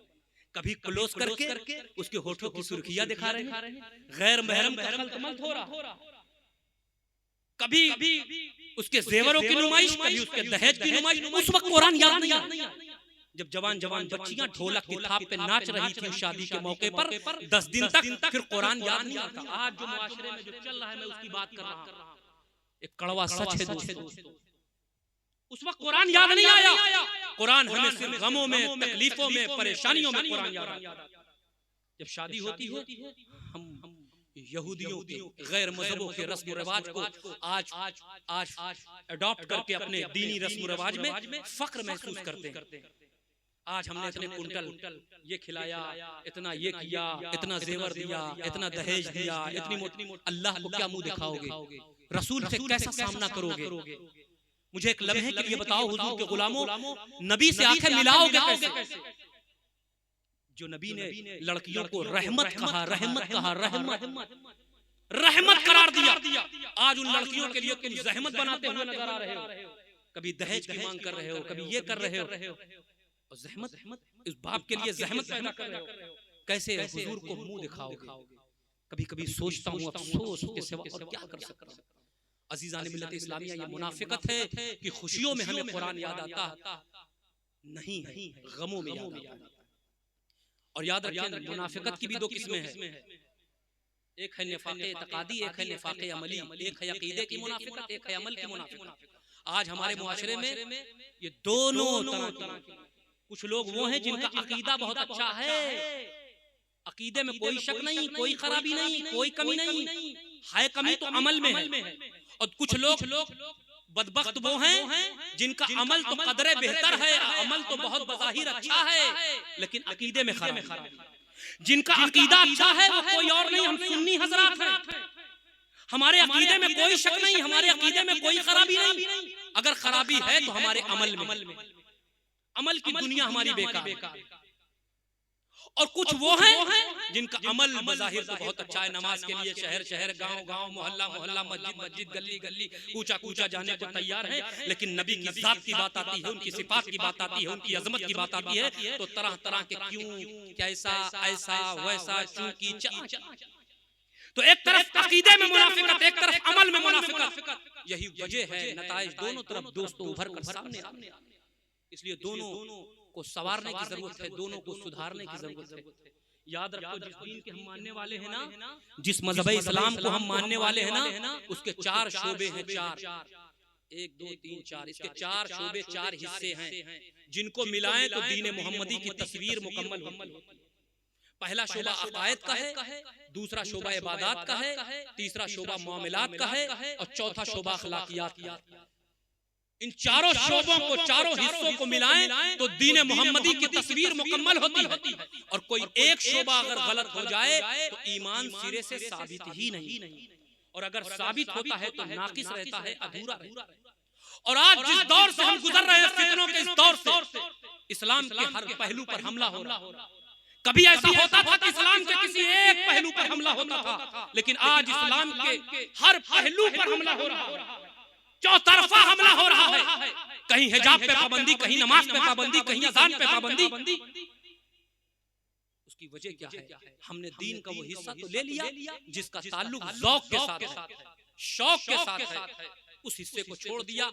[SPEAKER 1] कभी क्लोज करके उसके होठों की सुर्खियां दिखा रहे हैं, गैर महरम का खल्तमल्त हो रहा, कभी उसके जेवरों की नुमाइश, कभी उसके दहेज की नुमाइश। उस वक्त कुरान याद नहीं आया। जब जवान बच्चियां ढोलक की थाप पे नाच रही थी शादी के मौके पर 10 दिन तक, फिर कुरान याद नहीं आता। आज जो मुआशरे में जो चल रहा है, मैं उसकी बात कर रहा हूं, एक कड़वा सच है दोस्तों। उस वक्त कुरान याद नहीं आया। कुरान हमें सिर्फ गमों में, तकलीफों में, परेशानियों में कुरान याद आता। जब शादी होती है, हम यहूदियों के, गैर मजहबों के रस्म रिवाज को आज अडॉप्ट करके अपने दीनी रस्म रिवाज में फख्र महसूस करते हैं। आज हमने इतने कुंटल ये खिलाया, इतना ये किया, इतना जेवर दिया, इतना दहेज दिया, इतनी मोटी। अल्लाह को क्या मुंह दिखाओगे? रसूल से कैसा सामना करोगे? मुझे एक लम्हे के लिए बताओ, हुजूर के गुलामों, नबी से आंखें मिलाओगे कैसे? जो नबी ने लड़कियों को रहमत कहा, रहमत करार दिया, आज उन लड़कियों के लिए तुम जहमत बनाते हुए नजर आ रहे हो। कभी दहेज की मांग कर रहे हो, कभी ये कर रहे हो, और जहमत इस बाप के लिए जहमत पैदा कर रहे हो। कैसे हुजूर को मुंह दिखाओगे? कभी कभी सोचता हूँ, अफसोस के सिवा और क्या कर सकता हूँ। अजीज़ान मिल्लत इस्लामिया, ये मुनाफिकत है कि खुशियों में हमें कुरान याद आता नहीं, गमों में याद आता। और याद रखिए, मुनाफिकत की भी दो किस्में हैं। एक है निफाक़े इत्क़ादी, एक है निफाक़े अमली। एक है अक़ीदे की मुनाफिकत, एक है अमल की मुनाफिकत। आज हमारे मुआशरे में ये दोनों तरह की। कुछ लोग वो हैं जिनका अक़ीदा बहुत अच्छा है, अक़ीदे में कोई शक नहीं, कोई खराबी नहीं, कोई कमी नहीं है, कमी तो अमल में है। और कुछ लोग बदबख्त वो हैं जिनका अमल तो कदरे बेहतर है, अमल तो बहुत बज़ाहिर अच्छा है, लेकिन अक़ीदे में खराबी। जिनका अक़ीदा अच्छा है वो कोई और नहीं, हम सुन्नी हज़रात हैं। हमारे अक़ीदे में कोई शक नहीं, हमारे अक़ीदे में कोई खराबी नहीं। अगर खराबी है तो हमारे अमल में, अमल की दुनिया हमारी बेकार। और कुछ वो हैं जिनका अमल बज़ाहिर तो बहुत अच्छा है, नमाज के लिए शहर शहर, गांव गांव, मोहल्ला मोहल्ला, मस्जिद मस्जिद, गली गली, कूचा कूचा जाने को तैयार है, लेकिन नबी की ज़ात की बात आती है, उनकी सिफात की बात आती है, उनकी अजमत की बात आती है, तो तरह तरह के क्यों, कैसा, ऐसा, वैसा, चूंकि तो एक तरफ अक़ीदे में मुनाफिकत, एक तरफ अमल में मुनाफिकत। यही वजह है, नताइज दोनों तरफ दोस्तों उभर कर सामने आते। इसलिए दोनों को संवारने की जरूरत है, दोनों को सुधारने की जरूरत है। याद रखो, जिस दीन के हम मानने वाले हैं ना, जिस मज़हब इस्लाम को हम मानने वाले हैं ना, उसके 4 शोबे हैं, 4, 1 2 3 4, इसके 4 शोबे, 4 हिस्से हैं, जिनको मिलाएं तो दीन मोहम्मदी की तस्वीर मुकम्मल होती है। पहला शोबा अक़ायद का है, दूसरा शोबा इबादत का है, तीसरा शोबा मुआमलात का है, और चौथा शोबा अखलाकियात का है। इन चारों शोबों को, चारों हिस्सों को मिलाएं तो दीन मोहम्मदी की तस्वीर मुकम्मल होती है। और कोई एक शोबा अगर गलत हो जाए तो ईमान सिरे से साबित ही नहीं, और अगर साबित होता है तो नाकिस रहता है, अधूरा रहता है। और आज जिस दौर से हम गुजर रहे हैं, फितनों के इस दौर से, इस्लाम के हर पहलू पर हमला हो रहा, कभी ऐसा होता था कि इस्लाम के किसी एक पहलू पर हमला होता था, लेकिन आज इस्लाम के हर पहलू पर हमला हो रहा है, चौतरफा हमला हो रहा है। कहीं हिजाब पे पाबंदी, कहीं नमाज पे पाबंदी, कहीं अजान पे पाबंदी। उसकी वजह क्या है? हमने दीन का वो हिस्सा तो ले लिया जिसका ताल्लुक ज़ौक़ के साथ है, शौक के साथ है, उस हिस्से को छोड़ दिया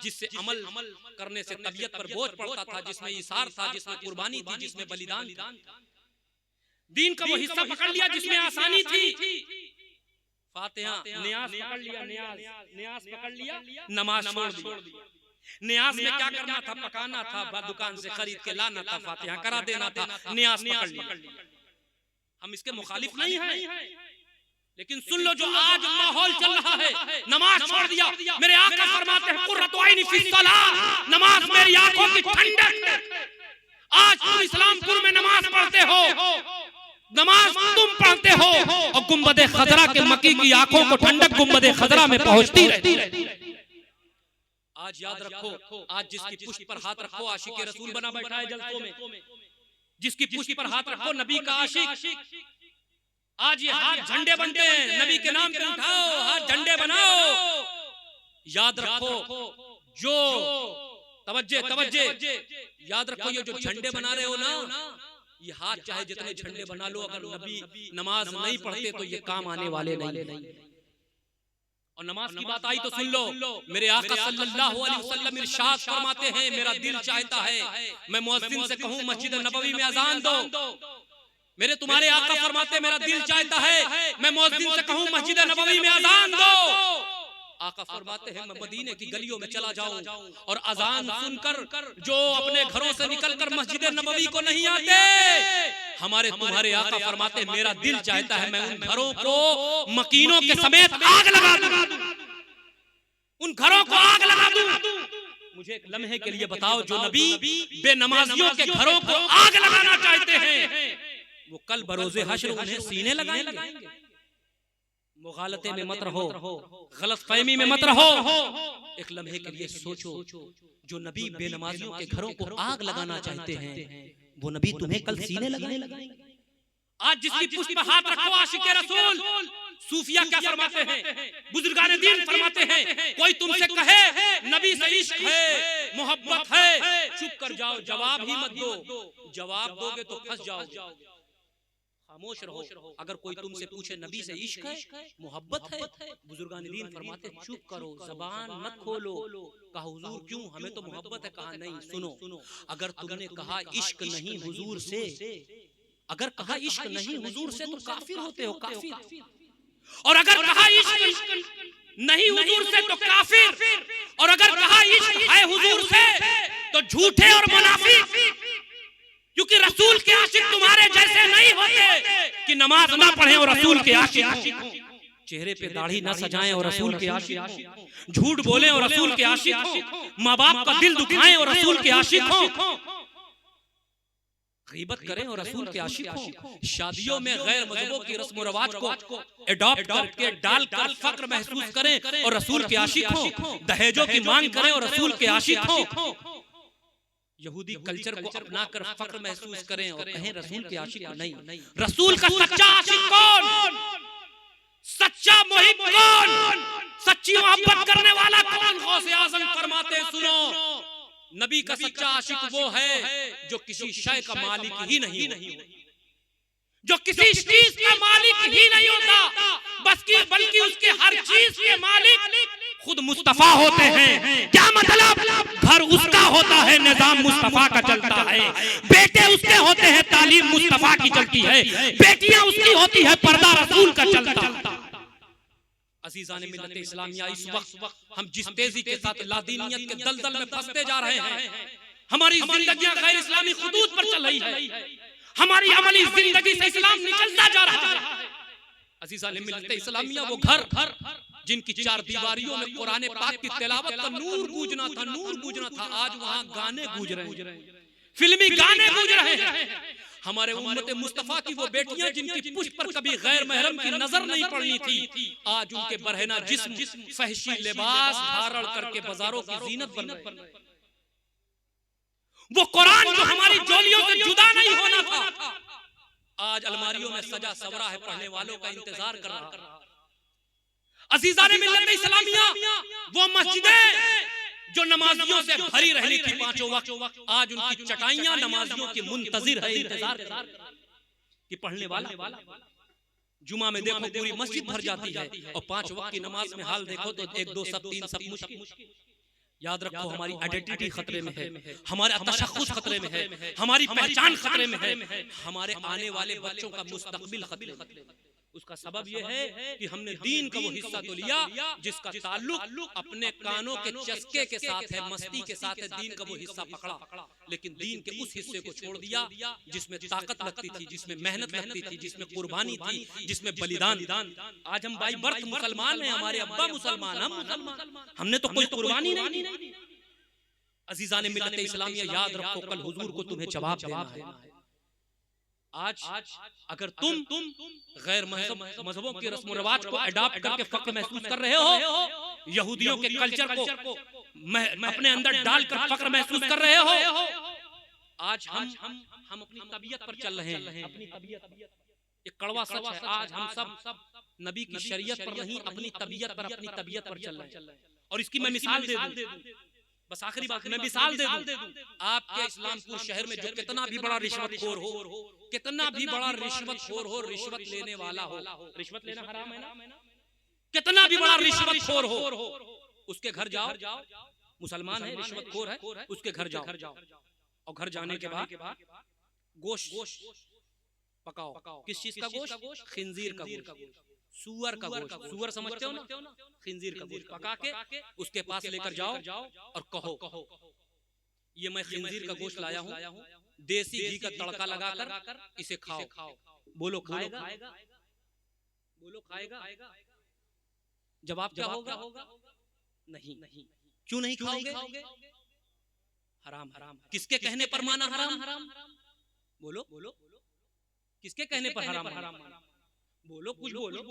[SPEAKER 1] जिससे अमल करने से तबीयत पर बोझ पड़ता था, जिसमें इसार था, जिसमें कुर्बानी थी, जिसमें बलिदान था। दीन का वो हिस्सा पकड़ लिया जिसमें आसानी थी, फातिहा नियाज पकड़ लिया, नियाज पकड़ लिया, नमाज छोड़ दिया। नियाज में क्या करना था? पकाना था, दुकान से खरीद के लाना था, फातिहा करा देना था, नियाज पकड़ लिया। हम इसके मुखालिफ नहीं हैं, लेकिन सुन लो जो आज माहौल चल रहा है, नमाज छोड़ दिया। मेरे आका फरमाते हैं कुर्रतु ऐनी फी सलाह, नमाज मेरी आंखों की ठंडक। आज तुम इस्लामपुर में नमाज पढ़ते हो, नमाज तुम पढ़ते हो, और गुंबदे खजरा के मक्की की आंखों को ठंडक गुंबदे खजरा में पहुंचती रहती है। आज याद रखो, आज जिसकी पुष्ट पर हाथ रखो आशिक रसूल बना बैठा है जलसों में, जिसकी पुष्ट पर हाथ रखो नबी का आशिक। आज ये हाथ झंडे बनते हैं, नबी के नाम पे उठाओ, हाथ झंडे बनाओ। याद रखो, जो तवज्जे याद रखो, ये जो झंडे बना रहे हो ना, ये हाथ चाहे जितने झंडे बना लो, अगर नबी नमाज नहीं पढ़ते तो ये काम आने वाले नहीं। और नमाज की बात आई तो सुन लो, मेरे आका सल्लल्लाहु अलैहि वसल्लम इरशाद फरमाते हैं, मेरा दिल चाहता है मैं मुअज्जिन से कहूं मस्जिद नबवी में अजान दो। मेरे तुम्हारे आका फरमाते मेरा दिल चाहता है मैं मुअज्जिन से कहूं मस्जिद नबवी में अजान दो। आका फरमाते हैं मैं मदीने की गलियों में चला जाऊं और अजान सुनकर जो अपने घरों से निकलकर मस्जिद नबवी को नहीं आते, हमारे तुम्हारे आका फरमाते हैं मेरा दिल चाहता है मैं उन घरों को मकीनों के समेत आग लगा दूं, उन घरों को आग लगा दूं। मुझे एक लम्हे के लिए बताओ, जो नबी बेनमाजियों के घरों को आग लगाना चाहते हैं, वो कल बरोज़े हश्र उन्हें सीने लगाएंगे। मुगालते में मत रहो, गलत फहमी में मत रहो। एक लम्हे के लिए सोचो, जो नबी बेनमाजियों के घरों को आग लगाना चाहते हैं, वो नबी तुम्हें कल सीने लगाएंगे। आज जिसकी पुष्ट पर हाथ रखो आशिक रसूल, सूफिया क्या फरमाते हैं, बुजुर्गान दीन फरमाते हैं, कोई तुमसे कहे नबी से इश्क है, मोहब्बत है, चुप कर जाओ, जवाब ही मत दो। जवाब दोगे तो फंस जाओगे, खामोश रहो। अगर कोई तुमसे पूछे नबी से इश्क है, मोहब्बत है, बुजुर्गान दीन फरमाते चुप करो, जबान मत खोलो। कहा हुजूर क्यों, हमें तो मोहब्बत है। कहा नहीं, सुनो, अगर तुमने कहा इश्क नहीं हुजूर से, अगर कहा इश्क नहीं हुजूर से तो काफिर होते हो, काफिर। और अगर कहा इश्क नहीं हुजूर से तो काफिर, और अगर कहा इश्क है हुजूर से तो झूठे और मुनाफिक। क्योंकि रसूल के आशिक तुम्हारे जैसे नहीं होते कि नमाज ना पढ़े और रसूल के आशिक हो, चेहरे पे दाढ़ी ना सजाएं और रसूल के आशिक हो, झूठ बोलें और रसूल के आशिक हो, माँ बाप का दिल दुखाएं और रसूल के आशिक हो, गीबत करें और रसूल के आशिक हो, शादियों में गैर मजहबों की रस्म रवाज को एडॉप्ट करके डालकर फक्र महसूस करें और रसूल के आशिक हो, दहेजों की मांग करें और रसूल के आशिक हो, यहूदी कल्चर को अपनाकर फक्र महसूस करें और कहें रसूल के आशिक नहीं। रसूल का सच्चा आशिक कौन, सच्चा मुहिब कौन, सच्ची मोहब्बत करने वाला कौन? गौसे आज़म फरमाते हैं सुनो, नबी का सच्चा आशिक वो है जो किसी शय का मालिक ही नहीं होता, जो किसी चीज का मालिक ही नहीं होता, बल्कि उसके हर चीज के मालिक खुद मुस्तफा होते हैं। क्या मतलब? घर उसका होता है, निजाम मुस्तफा का चलता है, बेटे उसके होते हैं, तालीम मुस्तफा की चलती है, बेटियां उसकी होती है, पर्दा रसूल का चलता है। अज़ीज़ान मिल्लत इस्लामिया, इस वक्त हम जिस तेजी के साथ लादीनियत के दलदल में फंसते जा रहे हैं, हमारी जिंदगियां गैर इस्लामी खुदूद पर चल रही है, हमारी अमली जिंदगी से इस्लाम निकलता जा रहा है। अज़ीज़ान मिल्लत इस्लामिया वो घर जिनकी चार दीवारियों में कुरान पाक की तिलावत का नूर गूंजना था, नूर गूंजना था, आज वहां गाने गूंज रहे हैं, फिल्मी गाने गूंज रहे हैं। हमारे उम्मत मुस्तफा की वो बेटियां जिनकी पुष्ट पर कभी गैर महरम की नजर नहीं पड़नी थी, आज उनके बरहना जिस्म फहशी लिबास धारण करके बाजारों की जीनत बन रहे। वो कुरान जो हमारी जोलियों से जुदा नहीं होना था, आज अलमारियों में सजा सवरा है, पढ़ने वालों का इंतजार कर रहा। अजीज़ाने मिल्लत इस्लामिया, वो मस्जिदें जो नमाजियों से भरी रहनी थी पांचों वक्त, आज उनकी चटाइयां नमाजियों की मुंतजिर है, इंतजार कि पढ़ने वाला। जुमा में देखो पूरी मस्जिद भर जाती है, और 5 वक्त की नमाज में हाल देखो तो 1 2 सब 3 सब मुश्किल। याद रखो हमारी आइडेंटिटी खतरे में है, हमारा तशख्खुस खतरे में है, हमारी पहचान खतरे में है, हमारे आने वाले बच्चों का मुस्तकबिल खतरे में है। उसका सबब यह है कि हमने दीन का वो हिस्सा तो लिया जिसका ताल्लुक अपने कानों के चस्के के साथ है, मस्ती के साथ है, दीन का वो हिस्सा पकड़ा, लेकिन दीन के उस हिस्से को छोड़ दिया जिसमें ताकत लगती थी, जिसमें मेहनत लगती थी, जिसमें कुर्बानी थी, जिसमें बलिदान। आज हम बाई बर्थ मुसलमान हैं, हमारे अब्बा मुसलमान, हम मुसलमान, हमने तो कोई कुर्बानी नहीं दी। अजीज़ाने मिल्लत इस्लामिया, याद रखो कल हुजूर को तुम्हें जवाब देना है। आज अगर तुम गैर मजहबों के रस्म रिवाज को अडॉप्ट करके फख्र महसूस कर रहे हो, यहूदियों के कल्चर को अपने अंदर डालकर फख्र महसूस कर रहे हो, आज हम अपनी तबीयत पर चल रहे हैं। अपनी तबीयत, ये कड़वा सच है, आज हम सब नबी की शरीयत पर नहीं, अपनी तबीयत पर चल रहे हैं। और इसकी मैं मिसाल दे दूं, बस आखिरी बात मैं मिसाल दे दूं। आपके इस्लामपुर शहर में जो कितना भी बड़ा रिश्वतखोर हो, कितना भी बड़ा रिश्वतखोर हो, रिश्वत लेने वाला हो, रिश्वत लेना हराम है ना, कितना भी बड़ा रिश्वतखोर हो, उसके घर जाओ, मुसलमान है, रिश्वतखोर है, उसके घर जाओ, और घर जाने के बाद गोश्त पकाओ। किस चीज का गोश्त? खिंजीर का गोश्त, सूअर का गोश्त। सूअर समझते हो ना? खिंजीर का गोश्त पका के उसके पास लेकर जाओ और कहो ये मैं खिंजीर का गोश्त लाया हूँ, देसी घी का तड़का लगाकर इसे खाओ। बोलो खाएगा? बोलो खाएगा? जवाब क्या होगा? नहीं। क्यों नहीं खाओगे? हराम। किसके कहने पर माना हराम? बोलो किसके कहने पर हराम? बोलो, कुछ बोलो।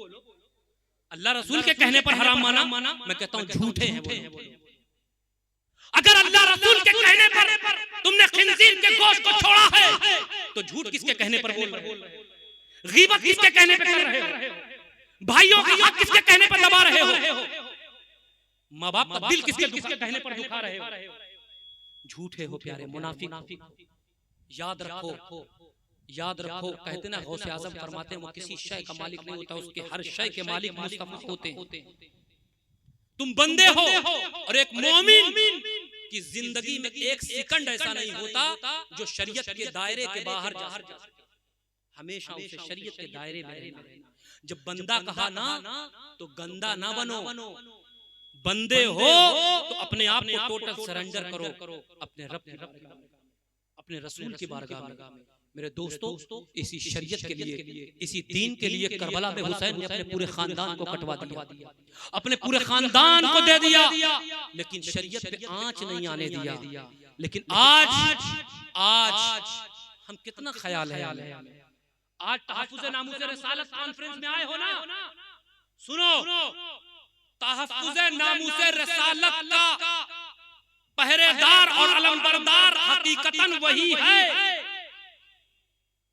[SPEAKER 1] अल्लाह रसूल के कहने पर हराम माना? मैं कहता हूँ झूठे हैं बोलो। अगर अल्लाह रसूल के कहने पर तुमने खिंजीर के गोश्त को छोड़ा है, तो झूठ किसके कहने पर बोल रहे हो? गीबत किसके कहने पर कर रहे हो? भाइयों का हक किसके कहने पर दबा रहे हो? माँ बाप का दिल किसके कहने पर दुखा रहे हो? झूठे हो प्यारे मुनाफिक। याद रखो कहते ना गौसे आजम फरमाते हैं वो किसी शय का मालिक नहीं होता, उसके हर शय के मालिक मुस्तफा होते हैं। तुम बंदे हो, और एक मोमिन की जिंदगी में एक सेकंड ऐसा नहीं होता जो शरीयत के दायरे के बाहर जा सके। हमेशा उसे शरीयत के दायरे में रहना। जब बंदा कहा ना तो गंदा ना बनो, बंदे हो तो अपने आप को टोटल सरेंडर करो अपने रब की बारगाह में, अपने रसूल की बारगाह में। मेरे दोस्तों, इसी शरीयत के लिए, इसी दीन के लिए करबला में हुसैन ने अपने पूरे खानदान को कटवा दिया, अपने पूरे खानदान को दे दिया, लेकिन शरीयत पे आंच नहीं आने दिया। लेकिन आज हम कितना ख्याल है, आज तहफ्फुज़ नामूस रिसालत कॉन्फ्रेंस में आए हो ना, सुनो, तहफ्फुज़ नामूस रिसालत का पहरेदार और अलमबरदार हकीकतन वही है,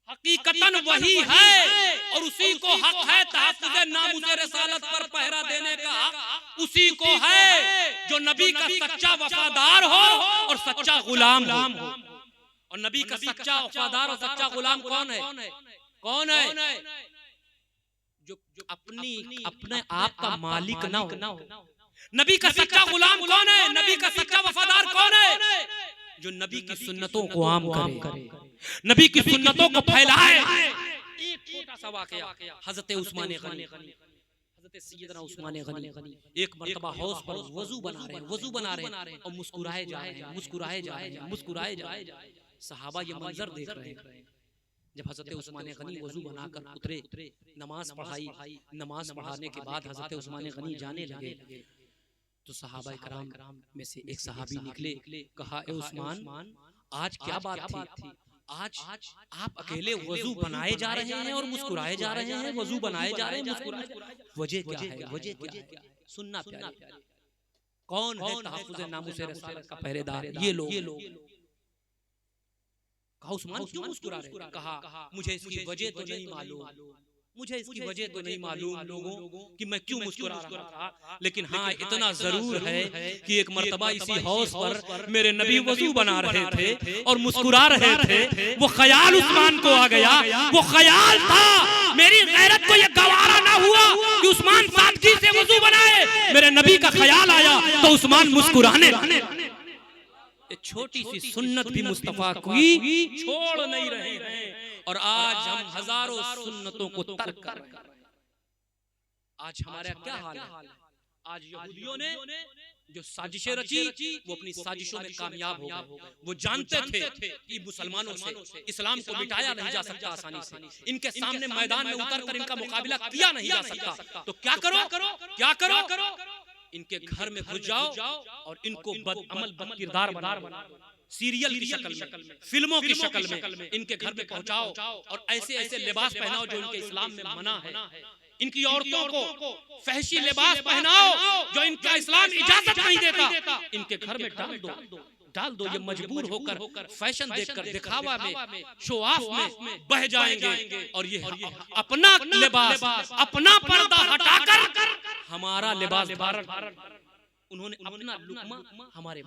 [SPEAKER 1] हकीकतन वही है, और उसी को हक है तहफ्फुज़ नामूस रिसालत पर पहरा देने का हक उसी को है जो नबी का सच्चा वफादार हो और सच्चा गुलाम हो। और नबी का सच्चा वफादार और सच्चा गुलाम कौन है? जो अपने आप का मालिक ना हो। नबी का सच्चा गुलाम कौन है? नबी का सच्चा वफादार कौन है? जो नबी की सुन्नतों को आम करे, नबी की सुन्नतों को फैलाए। एक छोटा सा वाकया, हजरत उस्मान गनी, हजरत सैयदना उस्मान गनी एक मर्तबा हौज पर वजू बना रहे हैं और मुस्कुराए जा रहे हैं। सहाबा ये मंजर देख रहे हैं। जब हजरत उस्मान गनी वजू बनाकर उतरे, नमाज पढ़ाई, नमाज पढ़ाने के बाद हजरत उस्मान गनी जाने लगे, तो सहाबा कराम में से एक सहाबी निकले, कहा ए उस्मान, आज क्या बात थी? आज आप अकेले वजू बनाए जा रहे हैं और मुस्कुराए जा रहे हैं, वजू बनाए जा रहे हैं, मुस्कुराए जा रहे हैं, वजह क्या है? वजह क्या है? सुनना प्यारे, कौन है तहफ्फुज़ नामूस रिसालत का पहरेदार? ये लोग। कहा उस्मान क्यों मुस्कुरा रहे? कहा मुझे इसकी वजह तो नहीं मालूम, मुझे इसकी वजह तो नहीं मालूम लोगों कि मैं क्यों मुस्कुरा रहा था, लेकिन हाँ इतना जरूर है कि एक मर्तबा इसी हौज पर मेरे नबी वजू बना रहे थे और मुस्कुरा रहे थे, वो ख्याल उस्मान को आ गया, वो ख्याल था, मेरी गैरत को ये गवारा ना हुआ कि उस्मान सादगी से वजू बनाए, मेरे नबी का ख्याल आया तो उस्मान मुस्कुराने लगे। छोटी सी सुन्नत भी मुस्तफा की छोड़ नहीं रहे हैं और आज हम हजारों सुन्नतों को तर्क कर रहे हैं। आज हमारा क्या हाल है? आज यहूदियों ने जो साजिशें रची वो अपनी साजिशों में कामयाब हो गए। वो जानते थे कि मुसलमानों से इस्लाम को मिटाया नहीं जा सकता आसानी से, इनके सामने मैदान में उतरकर इनका मुकाबला किया नहीं जा सकता, तो क्या करो इनके घर में घुस जाओ और इनको बदअमल बदकिरदार बना सीरियल की शक्ल में, फिल्मों की शक्ल में इनके घर में पहुंचाओ और ऐसे ऐसे लिबास पहनाओ जो इनके इस्लाम में मना है। इनकी औरतों को फहशी लिबास पहनाओ जो इनका इस्लाम इजाजत नहीं देता, इनके घर में डाल दो। ये मजबूर होकर फैशन देखकर, दिखावा में, शो ऑफ में बह जाएंगे और ये अपना लिबास, अपना पर्दा हटाकर हमारा लिबास धारण, उन्होंने अपना लुकमा हमारे।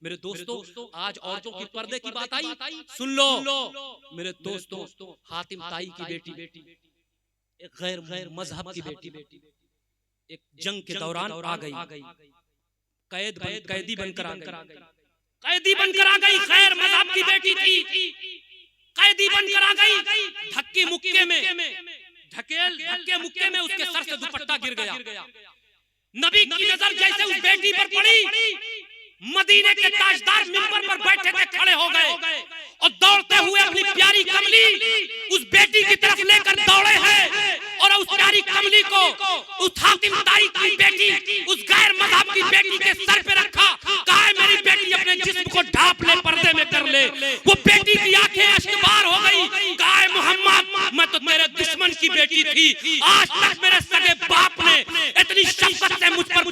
[SPEAKER 1] मेरे दोस्तों आज औरतों की पर्दे की बात आई, सुन लो मेरे दोस्तों, हातिम ताई की बेटी एक गैर मजहब की बेटी एक जंग के दौरान आ गई, कैदी बनकर आ गई, गैर मजहब की बेटी थी, कैदी बनकर आ गई, धक्के मुक्के में उसके सर से दुपट्टा गिर गया। नबी की नजर जैसे उस बेटी पर पड़ी, मदीने के ताजदार मिंबर पर बैठे थे खड़े हो गए और दौड़ते हुए अपनी प्यारी कमली उस बेटी की तरफ लेकर दौड़े हैं और उस प्यारी कमली को उस हातिम ताई की बेटी, उस गैर मजहब की बेटी के सर पे रखा, कहा है मेरी बेटी अपने जिस्म को ढांप ले, पर्दे में कर ले। वो बेटी की आंखें अश्कबार हो गई, कहा है मोहम्मद मैं तो तेरे दुश्मन की बेटी थी, आज तक मेरे सगे बाप ने इतनी शफकत से मुझ पर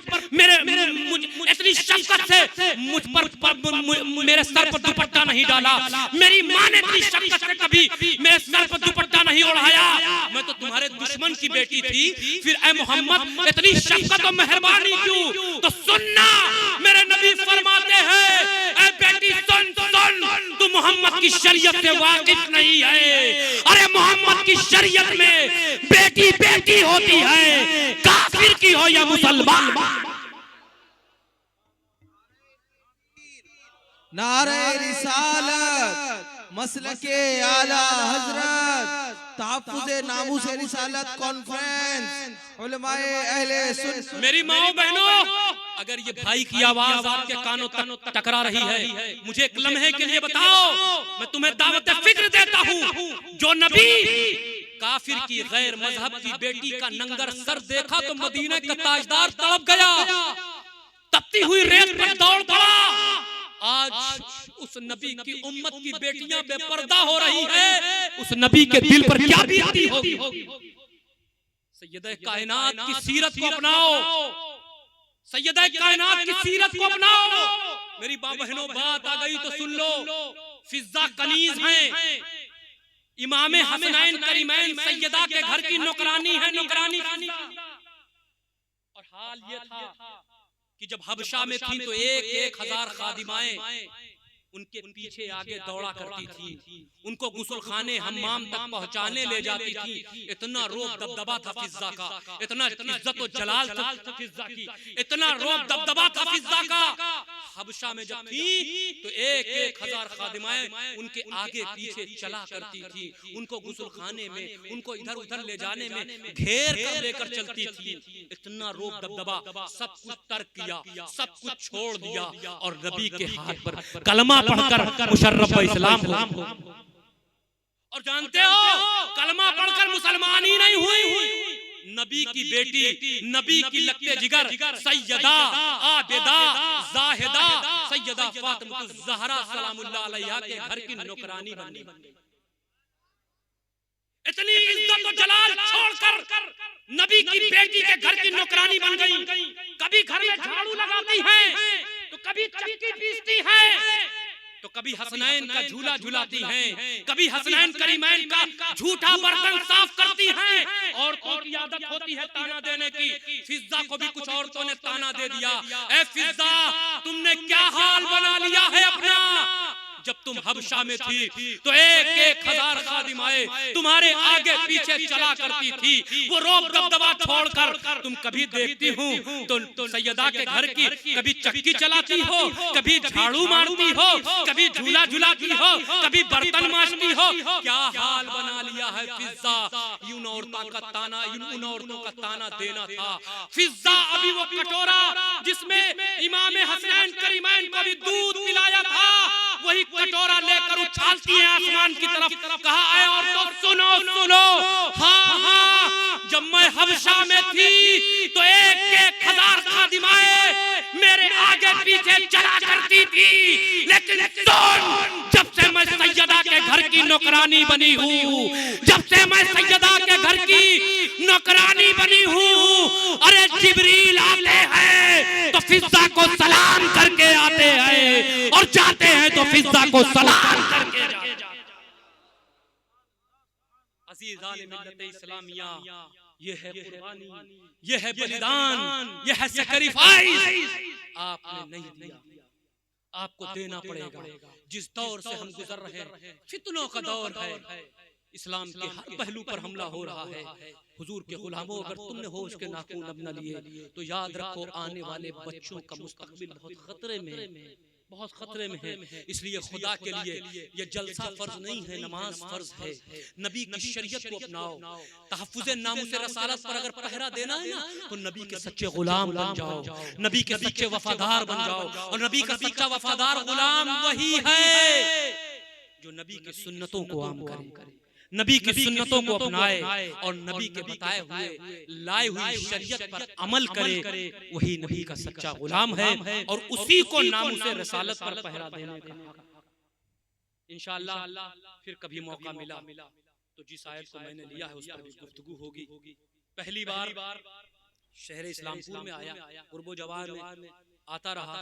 [SPEAKER 1] मेरे सर पर दुपट्टा नहीं डाला, मेरी माँ ने इतनी शफकत से कभी मेरे सर पर दुपट्टा नहीं ओढ़ाया, मैं तो तुम्हारे दुश्मन की बेटी थी, फिर ऐ मोहम्मद इतनी शफकत और मेहरबानी क्यों? तो सुनना मेरे नबी फरमाते हैं, ऐ बेटी सुन, तू मोहम्मद की शरीयत से वाकिफ नहीं है। अरे मोहम्मद की शरीयत में बेटी बेटी होती है, काफिर की हो या मुसलमान।
[SPEAKER 3] नारे रिसालत, मसलके आला हजरत, तहफ्फुज़े नामूसे रिसालत कॉन्फ्रेंस, उलमाए अहले सुन्नत।
[SPEAKER 1] मेरी माओ बहनों, अगर ये भाई की आवाज आपके कानों तक टकरा रही है, मुझे एक लम्हे के लिए बताओ, मैं तुम्हें दावत फिक्र देता हूँ। जो नबी काफिर की गैर मजहब की बेटी का नंगर सर देखा तो मदीने का ताजदार तड़प गया, तपती हुई रेत पर दौड़ पड़ा। आज उस नबी की उम्मत की बेटियां बेपर्दा हो रही है, उस नबी के दिल पर क्या बीती होगी। सैयदा कायनात की सीरत को अपनाओ, सैयदा कायनात की सीरत को अपनाओ। मेरी बहनों बात आ गई तो सुन लो, फिजा कनीज हैं, इमामे हसनैन करीमैन सैयदा के घर की नौकरानी है, नौकरानी। और हाल ये था कि जब हबशा में थी तो 1000 खादिमाएं उनके पीछे आगे दौड़ा करती थी, उनको गुस्ल खाने हम्माम तक पहुंचाने ले जाती थी। इतना रोब दबदबा था फिजा का, इतना इज्जत और जलाल था फिजा की, इतना रोब दबदबा था फिजा का। हबशा में जब थी तो 1000 खादिमाएं उनके आगे पीछे चला करती थी, उनको गुस्ल खाने में, उनको इधर उधर ले जाने में घेर कर लेकर चलती थी। इतना रोब दबदबा, सब कुछ तर्क किया, सब कुछ छोड़ दिया और नबी के हाथ पर कलमा पढ़कर मुशर्रफ इस्लाम हो। और जानते हो कलमा पढ़कर मुसलमान ही नहीं हुई, नबी की बेटी, नबी की लक्ते जिगर सैयदा आबिदा जाहिदा सैयदा फातिमा ज़हरा सलामुल्लाह अलैहा के घर की नौकरानी बन गई। इतनी इज्जत और जलाल छोड़कर नबी की बेटी के घर की नौकरानी बन गई। कभी घर में झाड़ू लगाती है तो कभी चक्की पीसती है तो तो कभी हसनैन का झूला झुलाती हैं, कभी हसनैन करीमैन का झूठा बर्तन साफ करती हैं। औरतों की आदत होती है ताना देने की। फिजा को भी कुछ औरतों ने ताना दे दिया, ए फिजा तुमने क्या हाल बना लिया है अपना। जब तुम हबशा में थी तो 1,000 खादिम आए, तुम्हारे आगे पीछे चला करती थी। वो रोब दबदबा छोड़कर तुम कभी देखती हूँ तो सैयदा के घर की कभी चक्की चलाती हो, कभी झाड़ू मारती हो, कभी झूला झुलाती हो, कभी बर्तन मांजती हो। क्या हाल बना लिया है फिजा। उन औरतों का ताना देना था। फिजा अभी वो कटोरा जिसमें इमाम हसनैन करीमैन को भी दूध पिलाया था, वही कटोरा लेकर उछालती है आसमान की तरफ। कहा आए और तो सुनो सुनो, हाँ हाँ जब मैं हबशा में थी तो 1,000 खादिमाएं मेरे आगे पीछे चला करती थी। लेकिन सुन, जब से मैं सैयदा के घर की नौकरानी बनी हूँ, जब से मैं सैयदा के घर की नौकरानी बनी हूँ, अरे जिब्रील आते हैं तो फिजा को सलाम करके आते हैं और जाते हैं तो फिजा को सलाम करके जाते हैं। अज़ीज़ान मिल्लत इस्लामिया, ये है कुर्बानी, ये है बलिदान, ये है सैक्रिफाइस। आपने नहीं दिया, आपको देना पड़ेगा। जिस दौर से हम गुजर रहे हैं फितनों का दौर है, इस्लाम के हर पहलू पर हमला हो रहा है। हुजूर के गुलामों, अगर तुमने होश के नाखून अब न लिए तो याद रखो आने वाले बच्चों का मुस्तकबिल बहुत खतरे में है, बहुत खतरे में है। इसलिए खुदा के लिए ये जलसा फर्ज नहीं है, नमाज फर्ज है। नबी की शरीयत को अपनाओ। तहफ्फुज़े नामुस रसालत पर अगर पहरा देना है ना तो नबी के सच्चे गुलाम बन जाओ, नबी के सच्चे वफादार बन जाओ। और नबी का सच्चा वफादार गुलाम वही है जो नबी की सुन्नतों को आम करे, नबी की सुन्नतों को अपनाए और नबी के बताए हुए लाए हुई शरीयत पर अमल करे। वही नबी का सच्चा गुलाम है और उसी को नामुसे रसालत पर पहरा देने का हक। इंशाअल्लाह फिर कभी मौका मिला तो जिस आयत को मैंने लिया है उस पर भी गुफ्तगू होगी। पहली बार शहर इस्लामपुर में आया, कुर्बो जवान में आता रहा।